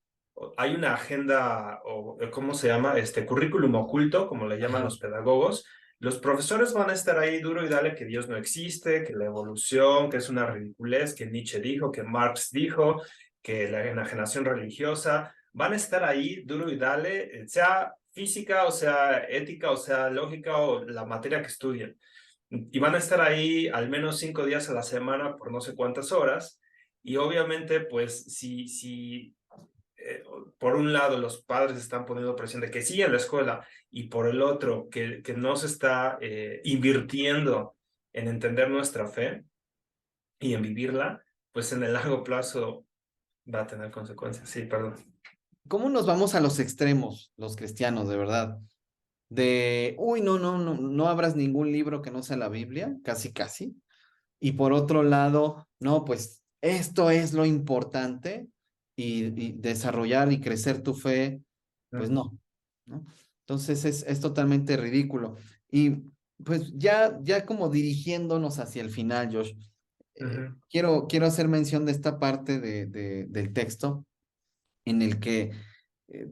hay una agenda, o ¿cómo se llama? Este currículum oculto, como le llaman Ajá. los pedagogos. Los profesores van a estar ahí duro y dale que Dios no existe, que la evolución, que es una ridiculez, que Nietzsche dijo, que Marx dijo, que la enajenación religiosa, van a estar ahí duro y dale, sea física, o sea ética, o sea lógica, o la materia que estudien. Y van a estar ahí al menos 5 días a la semana por no sé cuántas horas. Y obviamente, pues, si eh, por un lado los padres están poniendo presión de que sí en la escuela y por el otro que no se está invirtiendo en entender nuestra fe y en vivirla, pues en el largo plazo va a tener consecuencias. Sí, perdón. ¿Cómo nos vamos a los extremos, los cristianos, de verdad? De, uy, no abras ningún libro que no sea la Biblia, casi, casi. Y por otro lado, no, pues esto es lo importante y desarrollar y crecer tu fe, pues Ujú, ¿no? Entonces es totalmente ridículo. Y pues ya como dirigiéndonos hacia el final, Josh, ujú, quiero hacer mención de esta parte del texto en el que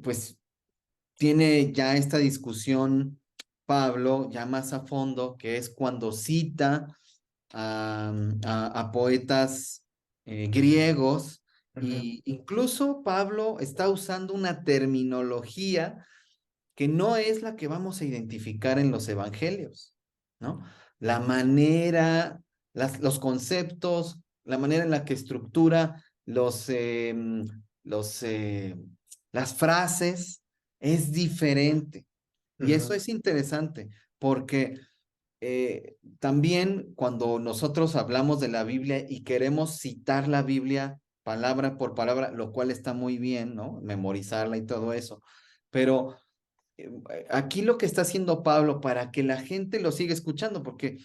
pues tiene ya esta discusión Pablo ya más a fondo, que es cuando cita a poetas griegos, ujú, y incluso Pablo está usando una terminología que no es la que vamos a identificar en los evangelios, ¿no? La manera, los conceptos, la manera en la que estructura los, las frases es diferente. Y eso ujú, es interesante porque también cuando nosotros hablamos de la Biblia y queremos citar la Biblia palabra por palabra, lo cual está muy bien, ¿no? Memorizarla y todo eso. Pero aquí lo que está haciendo Pablo para que la gente lo siga escuchando, porque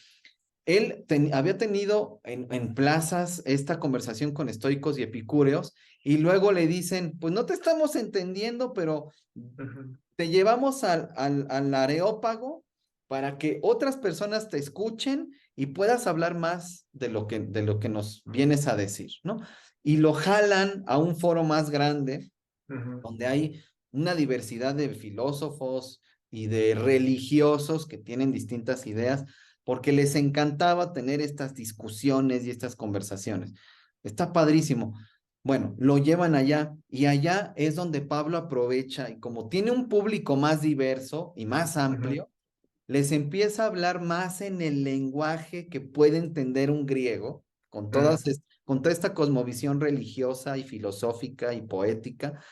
él había tenido en plazas esta conversación con estoicos y epicúreos, y luego le dicen, pues no te estamos entendiendo, pero ujú, te llevamos al Areópago para que otras personas te escuchen y puedas hablar más de lo que nos vienes a decir, ¿no? Y lo jalan a un foro más grande ujú, donde hay una diversidad de filósofos y de religiosos que tienen distintas ideas, porque les encantaba tener estas discusiones y estas conversaciones. Está padrísimo. Bueno, lo llevan allá y allá es donde Pablo aprovecha y como tiene un público más diverso y más ujú, amplio, les empieza a hablar más en el lenguaje que puede entender un griego, con ujú, con toda esta cosmovisión religiosa y filosófica y poética.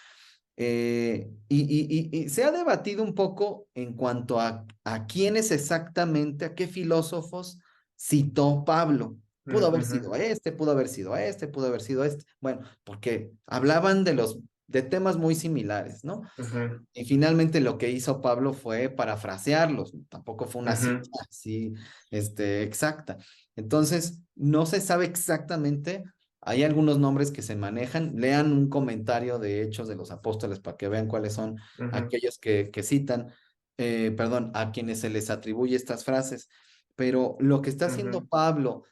Y se ha debatido un poco en cuanto a quiénes exactamente, a qué filósofos citó Pablo. Pudo haber ujú, sido este, pudo haber sido este, pudo haber sido este. Bueno, porque hablaban de temas muy similares, ¿no? ujú, Y finalmente lo que hizo Pablo fue parafrasearlos, tampoco fue una cita ujú, así, exacta. Entonces, no se sabe exactamente, hay algunos nombres que se manejan, lean un comentario de Hechos de los Apóstoles para que vean cuáles son ujú, aquellos que citan, perdón, a quienes se les atribuye estas frases, pero lo que está haciendo ujú, Pablo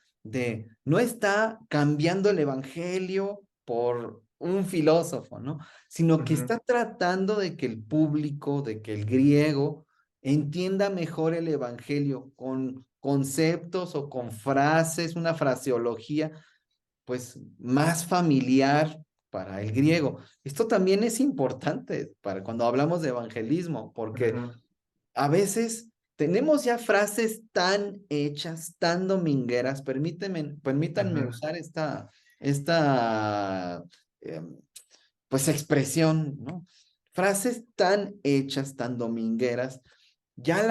no está cambiando el evangelio por un filósofo, ¿no? Sino que ujú, está tratando de que el público, de que el griego entienda mejor el evangelio con conceptos o con frases, una fraseología, pues más familiar para el griego. Esto también es importante para cuando hablamos de evangelismo, porque ujú, a veces tenemos ya frases tan hechas, tan domingueras, permítanme ujú, usar esta pues expresión, ¿no? Frases tan hechas, tan domingueras, ya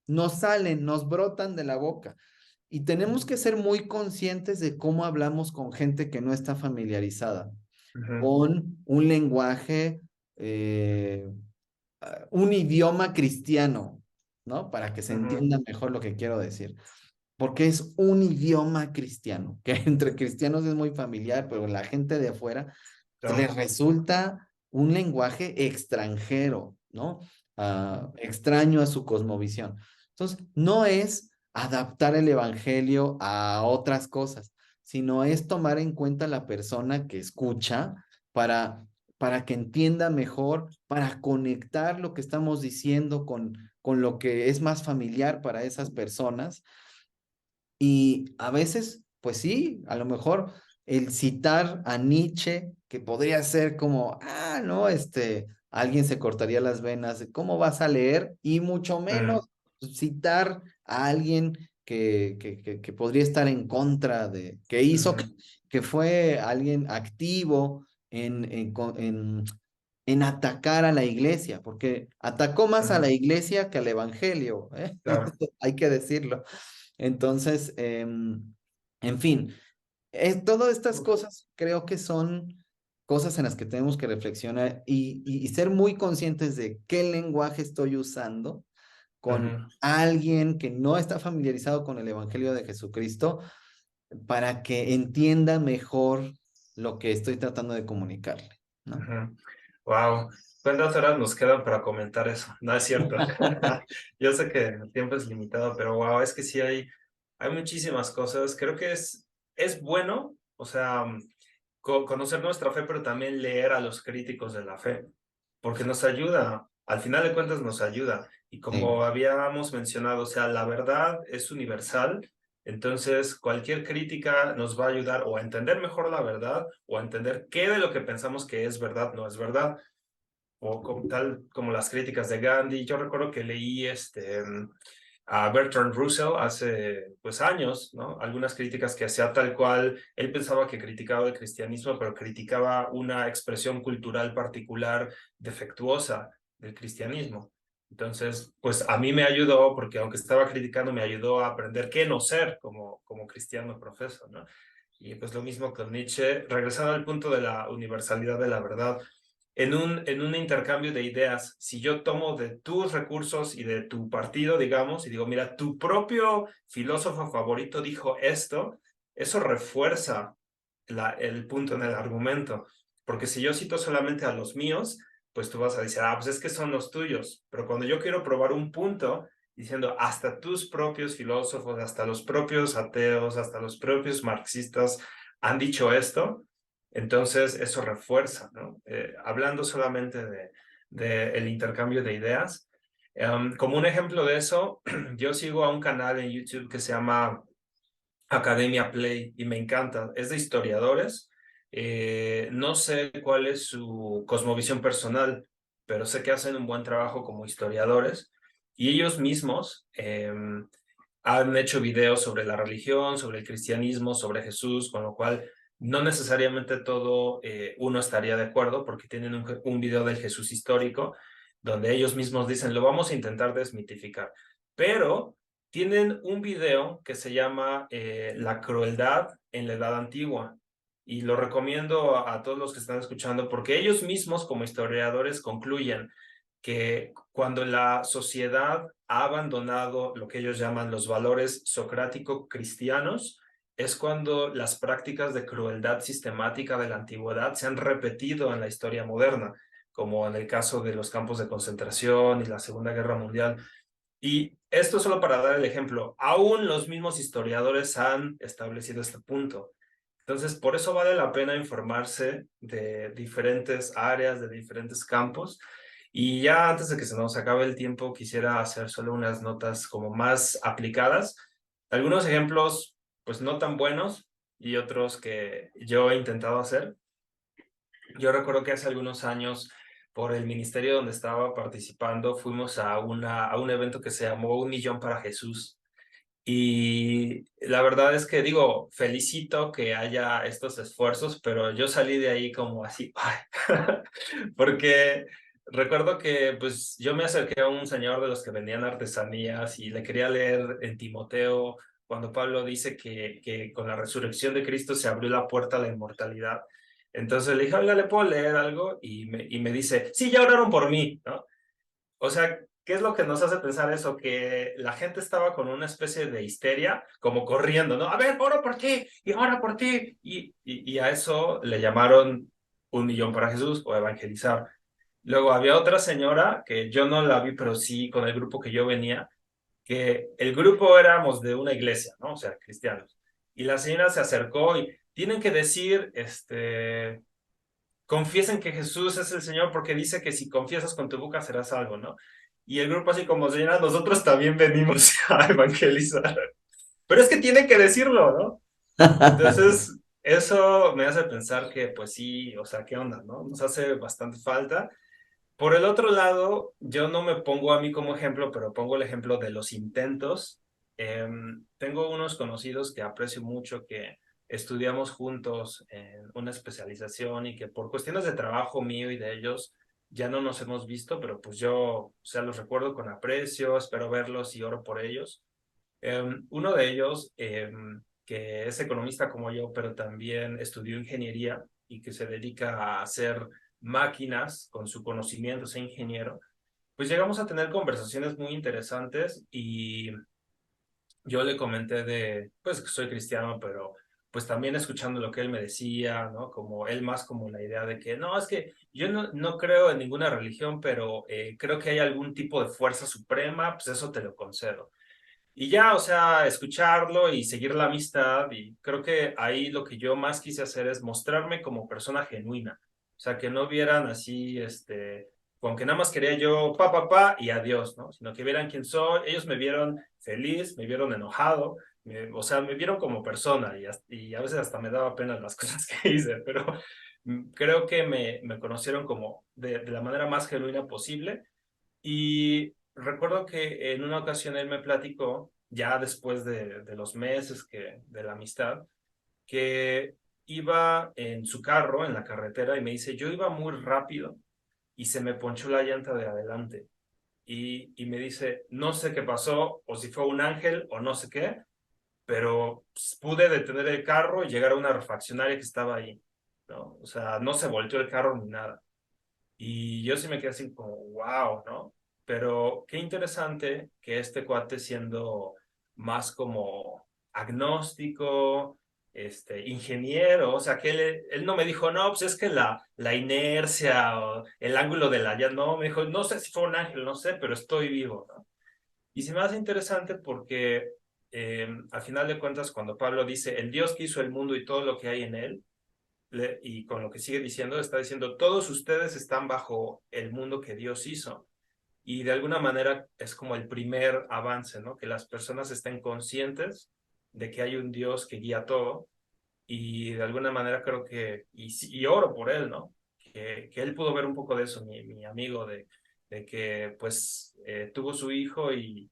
nos salen, nos brotan de la boca. Y tenemos que ser muy conscientes de cómo hablamos con gente que no está familiarizada, ujú, con un lenguaje, un idioma cristiano, ¿no? Para que se ujú. entienda mejor lo que quiero decir. Porque es un idioma cristiano, que entre cristianos es muy familiar, pero la gente de afuera les Claro. resulta un lenguaje extranjero, ¿no? Extraño a su cosmovisión. Entonces, no es adaptar el evangelio a otras cosas, sino es tomar en cuenta la persona que escucha para, para que entienda mejor, para conectar lo que estamos diciendo con lo que es más familiar para esas personas y a veces, pues sí, a lo mejor el citar a Nietzsche, que podría ser como, no, alguien se cortaría las venas, ¿cómo vas a leer? Y mucho Mm, menos citar a alguien que podría estar en contra que hizo, ujú, que fue alguien activo en atacar a la iglesia, porque atacó más a la ujú, iglesia que al evangelio, ¿eh? claro. Hay que decirlo. Entonces, en fin, todas estas Uf, cosas creo que son cosas en las que tenemos que reflexionar y ser muy conscientes de qué lenguaje estoy usando con ujú, alguien que no está familiarizado con el Evangelio de Jesucristo para que entienda mejor lo que estoy tratando de comunicarle, ¿no? ujú. Wow. ¿Cuántas horas nos quedan para comentar eso? No es cierto. Yo sé que el tiempo es limitado, pero wow, es que sí hay muchísimas cosas. Creo que es bueno, o sea, conocer nuestra fe, pero también leer a los críticos de la fe, porque nos ayuda, al final de cuentas nos ayuda. Y Sí, como habíamos mencionado, o sea, la verdad es universal, entonces cualquier crítica nos va a ayudar o a entender mejor la verdad o a entender qué de lo que pensamos que es verdad no es verdad. O tal como las críticas de Gandhi. Yo recuerdo que leí a Bertrand Russell hace pues años, ¿no? Algunas críticas que hacía tal cual, él pensaba que criticaba el cristianismo, pero criticaba una expresión cultural particular defectuosa del cristianismo. Entonces, pues a mí me ayudó, porque aunque estaba criticando, me ayudó a aprender qué no ser como cristiano profeso, ¿no? Y pues lo mismo con Nietzsche, regresando al punto de la universalidad de la verdad, en un intercambio de ideas, si yo tomo de tus recursos y de tu partido, digamos, y digo, mira, tu propio filósofo favorito dijo esto, eso refuerza el punto en el argumento. Porque si yo cito solamente a los míos, pues tú vas a decir, pues es que son los tuyos. Pero cuando yo quiero probar un punto, diciendo, hasta tus propios filósofos, hasta los propios ateos, hasta los propios marxistas han dicho esto, entonces eso refuerza, ¿no? Hablando solamente de el intercambio de ideas. Como un ejemplo de eso, yo sigo a un canal en YouTube que se llama Academia Play y me encanta. Es de historiadores. No sé cuál es su cosmovisión personal, pero sé que hacen un buen trabajo como historiadores y ellos mismos han hecho videos sobre la religión, sobre el cristianismo, sobre Jesús, con lo cual no necesariamente todo uno estaría de acuerdo, porque tienen un video del Jesús histórico, donde ellos mismos dicen, lo vamos a intentar desmitificar. Pero tienen un video que se llama La crueldad en la Edad Antigua. Y lo recomiendo a todos los que están escuchando, porque ellos mismos como historiadores concluyen que cuando la sociedad ha abandonado lo que ellos llaman los valores socrático-cristianos, es cuando las prácticas de crueldad sistemática de la antigüedad se han repetido en la historia moderna, como en el caso de los campos de concentración y la Segunda Guerra Mundial. Y esto solo para dar el ejemplo, aún los mismos historiadores han establecido este punto. Entonces, por eso vale la pena informarse de diferentes áreas, de diferentes campos. Y ya antes de que se nos acabe el tiempo, quisiera hacer solo unas notas como más aplicadas. Algunos ejemplos, pues no tan buenos y otros que yo he intentado hacer. Yo recuerdo que hace algunos años, por el ministerio donde estaba participando, fuimos a un evento que se llamó Un Millón para Jesús. Y la verdad es que digo, felicito que haya estos esfuerzos, pero yo salí de ahí como así, ay, porque recuerdo que pues yo me acerqué a un señor de los que vendían artesanías y le quería leer en Timoteo cuando Pablo dice que con la resurrección de Cristo se abrió la puerta a la inmortalidad. Entonces le dije, oiga, ¿le puedo leer algo? Y me dice, sí, ya oraron por mí, ¿no? O sea, ¿qué es lo que nos hace pensar eso? Que la gente estaba con una especie de histeria, como corriendo, ¿no? A ver, oro por ti, y ora por ti. Y a eso le llamaron Un Millón para Jesús o evangelizar. Luego había otra señora que yo no la vi, pero sí con el grupo que yo venía, que el grupo éramos de una iglesia, ¿no? O sea, cristianos. Y la señora se acercó y tienen que decir, confiesen que Jesús es el Señor porque dice que si confiesas con tu boca serás salvo, ¿no? Y el grupo así como, señora, nosotros también venimos a evangelizar. Pero es que tiene que decirlo, ¿no? Entonces, eso me hace pensar que, pues sí, o sea, ¿qué onda, no? Nos hace bastante falta. Por el otro lado, yo no me pongo a mí como ejemplo, pero pongo el ejemplo de los intentos. Tengo unos conocidos que aprecio mucho, que estudiamos juntos en una especialización y que por cuestiones de trabajo mío y de ellos ya no nos hemos visto, pero pues yo, o sea, los recuerdo con aprecio, espero verlos y oro por ellos. Uno de ellos, que es economista como yo, pero también estudió ingeniería y que se dedica a hacer máquinas con su conocimiento, es ingeniero, pues llegamos a tener conversaciones muy interesantes y yo le comenté de, pues que soy cristiano, pero pues también escuchando lo que él me decía, ¿no? Como él más como la idea de que, no, es que yo no creo en ninguna religión, pero creo que hay algún tipo de fuerza suprema, pues eso te lo concedo. Y ya, o sea, escucharlo y seguir la amistad. Y creo que ahí lo que yo más quise hacer es mostrarme como persona genuina. O sea, que no vieran así, con que nada más quería yo y adiós, ¿no? Sino que vieran quién soy. Ellos me vieron feliz, me vieron enojado, o sea, me vieron como persona y a veces hasta me daba pena las cosas que hice, pero creo que me conocieron como de la manera más genuina posible y recuerdo que en una ocasión él me platicó, ya después de los meses de la amistad, que iba en su carro, en la carretera, y me dice, yo iba muy rápido y se me ponchó la llanta de adelante. Y me dice, no sé qué pasó, o si fue un ángel o no sé qué, pero pues, pude detener el carro y llegar a una refaccionaria que estaba ahí, ¿no? O sea, no se volteó el carro ni nada. Y yo sí me quedé así como, wow, ¿no? Pero qué interesante que este cuate siendo más como agnóstico, ingeniero, o sea, que él no me dijo, no, pues es que la inercia o el ángulo de la llanta, no, me dijo, no sé si fue un ángel, no sé, pero estoy vivo, ¿no? Y se me hace interesante porque al final de cuentas, cuando Pablo dice, el Dios que hizo el mundo y todo lo que hay en él, y con lo que sigue diciendo, está diciendo, todos ustedes están bajo el mundo que Dios hizo. Y de alguna manera es como el primer avance, ¿no? Que las personas estén conscientes de que hay un Dios que guía todo. Y de alguna manera creo que, y oro por él, ¿no? Que él pudo ver un poco de eso, mi amigo, de que pues tuvo su hijo y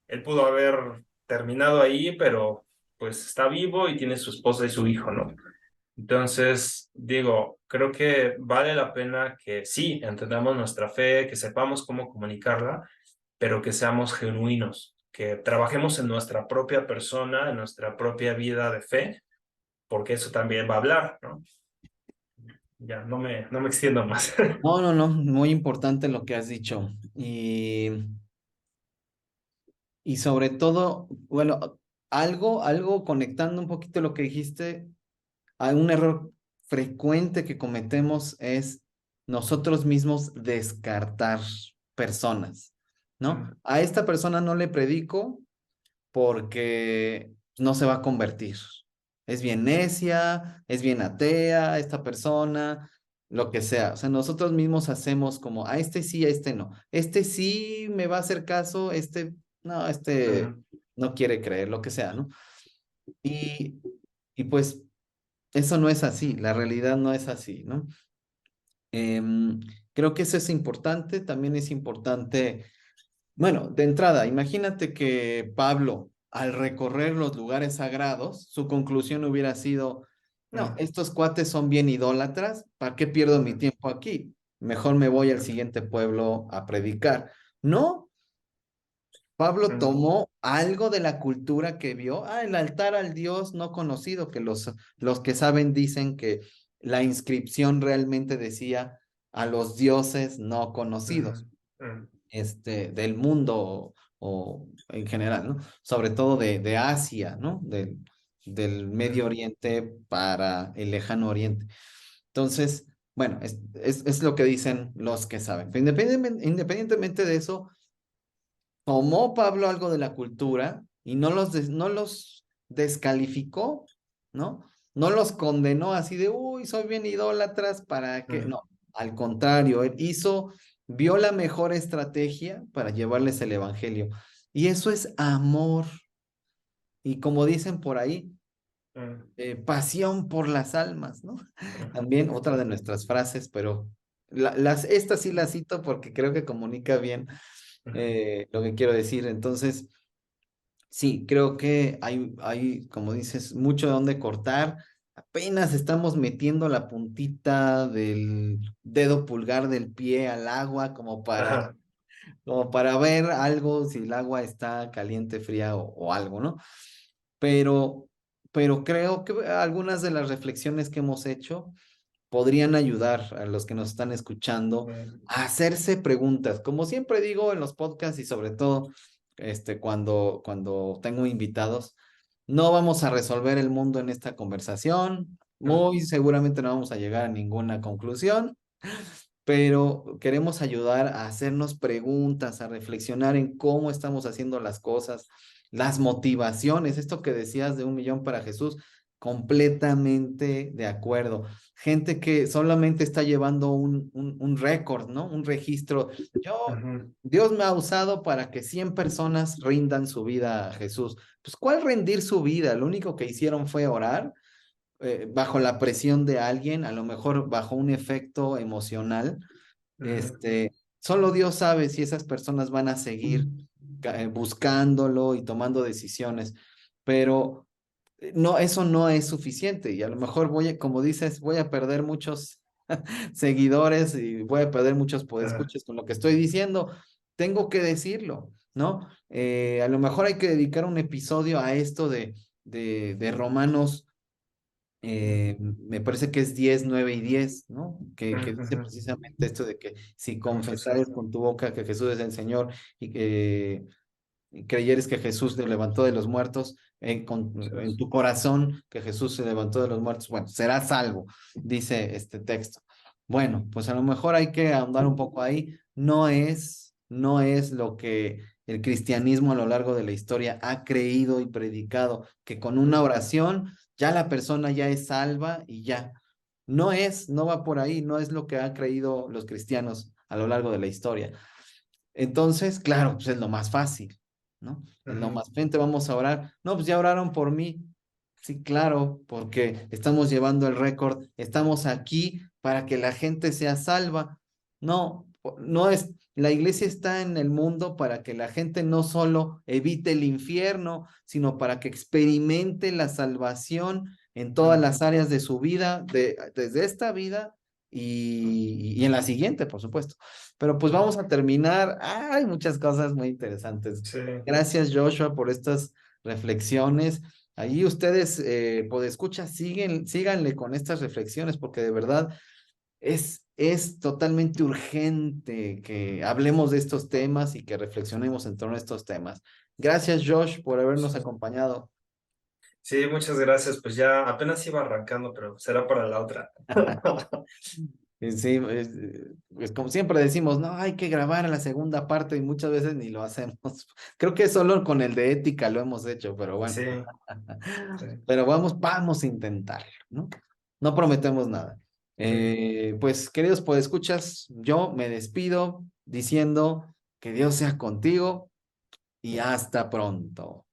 él pudo haber terminado ahí, pero pues está vivo y tiene su esposa y su hijo, ¿no? Entonces, digo, creo que vale la pena que sí, entendamos nuestra fe, que sepamos cómo comunicarla, pero que seamos genuinos, que trabajemos en nuestra propia persona, en nuestra propia vida de fe, porque eso también va a hablar, ¿no? Ya, no me extiendo más. No, no, no, muy importante lo que has dicho. Y sobre todo, bueno, algo conectando un poquito lo que dijiste, hay un error frecuente que cometemos es nosotros mismos descartar personas, ¿no? A esta persona no le predico porque no se va a convertir. Es bien necia, es bien atea, esta persona, lo que sea. O sea, nosotros mismos hacemos como, a este sí, a este no. Este sí me va a hacer caso, este no, este Ujú, no quiere creer, lo que sea, ¿no? Y, y pues eso no es así, la realidad no es así, ¿no? Em, Creo que eso es importante, también es importante, bueno, de entrada, imagínate que Pablo, al recorrer los lugares sagrados, su conclusión hubiera sido, no, ujú, estos cuates son bien idólatras, ¿para qué pierdo mi ujú, tiempo aquí? Mejor me voy al siguiente pueblo a predicar. No, Pablo ujú, tomó algo de la cultura que vio, el altar al Dios no conocido, que los que saben dicen que la inscripción realmente decía a los dioses no conocidos, ujú, del mundo o en general, ¿no? Sobre todo de Asia, ¿no? Del Medio ujú, Oriente para el Lejano Oriente. Entonces, bueno, es lo que dicen los que saben. Pero independientemente de eso, tomó Pablo algo de la cultura y no los descalificó, ¿no? No los condenó así de, uy, soy bien idólatras, ¿para qué? ujú, No, al contrario, vio la mejor estrategia para llevarles el evangelio. Y eso es amor. Y como dicen por ahí, ujú, pasión por las almas, ¿no? ujú, También otra de nuestras frases, pero estas sí las cito porque creo que comunica bien lo que quiero decir. Entonces, sí, creo que como dices, mucho de dónde cortar. Apenas estamos metiendo la puntita del dedo pulgar del pie al agua ajá, como para ver algo, si el agua está caliente, fría o algo, ¿no? Pero, pero creo que algunas de las reflexiones que hemos hecho podrían ayudar a los que nos están escuchando ujú, a hacerse preguntas. Como siempre digo en los podcasts y sobre todo cuando tengo invitados, no vamos a resolver el mundo en esta conversación. ujú, Muy seguramente no vamos a llegar a ninguna conclusión, pero queremos ayudar a hacernos preguntas, a reflexionar en cómo estamos haciendo las cosas, las motivaciones, esto que decías de 1 millón para Jesús, completamente de acuerdo. Gente que solamente está llevando un récord, ¿no? Un registro. ujú, Dios me ha usado para que 100 personas rindan su vida a Jesús. Pues, ¿cuál rendir su vida? Lo único que hicieron fue orar bajo la presión de alguien, a lo mejor bajo un efecto emocional. ujú, Solo Dios sabe si esas personas van a seguir buscándolo y tomando decisiones, pero no, eso no es suficiente y a lo mejor como dices, voy a perder muchos seguidores y voy a perder muchos ajá, podescuchas con lo que estoy diciendo. Tengo que decirlo, ¿no? A lo mejor hay que dedicar un episodio a esto de Romanos me parece que es 10 9 y 10, ¿no? Que ujú, dice ujú, precisamente esto de que si confesar. confesares con tu boca que Jesús es el Señor y que creyeres que Jesús se levantó de los muertos, en tu corazón que Jesús se levantó de los muertos, bueno, serás salvo, dice este texto. Bueno, pues a lo mejor hay que ahondar un poco ahí. No es lo que el cristianismo a lo largo de la historia ha creído y predicado, que con una oración ya la persona ya es salva y ya. No va por ahí, no es lo que han creído los cristianos a lo largo de la historia. Entonces, claro, pues es lo más fácil, ¿no? Es lo Ujú, más frente, vamos a orar. No, pues ya oraron por mí. Sí, claro, porque estamos llevando el récord, estamos aquí para que la gente sea salva. No, no es, la iglesia está en el mundo para que la gente no solo evite el infierno, sino para que experimente la salvación en todas las áreas de su vida, desde esta vida y en la siguiente, por supuesto. Pero pues vamos a terminar. Hay muchas cosas muy interesantes. Sí, Gracias, Joshua, por estas reflexiones. Ahí ustedes, podescuchas, síganle con estas reflexiones, porque de verdad es totalmente urgente que hablemos de estos temas y que reflexionemos en torno a estos temas. Gracias, Josh, por habernos sí. acompañado. Sí, muchas gracias. Pues ya apenas iba arrancando, pero será para la otra. Sí, es como siempre decimos, no, hay que grabar la segunda parte y muchas veces ni lo hacemos. Creo que solo con el de ética lo hemos hecho, pero bueno. Sí, sí, Pero vamos a intentarlo, ¿no? No prometemos nada. sí. Pues, queridos podescuchas, yo me despido diciendo que Dios sea contigo y hasta pronto.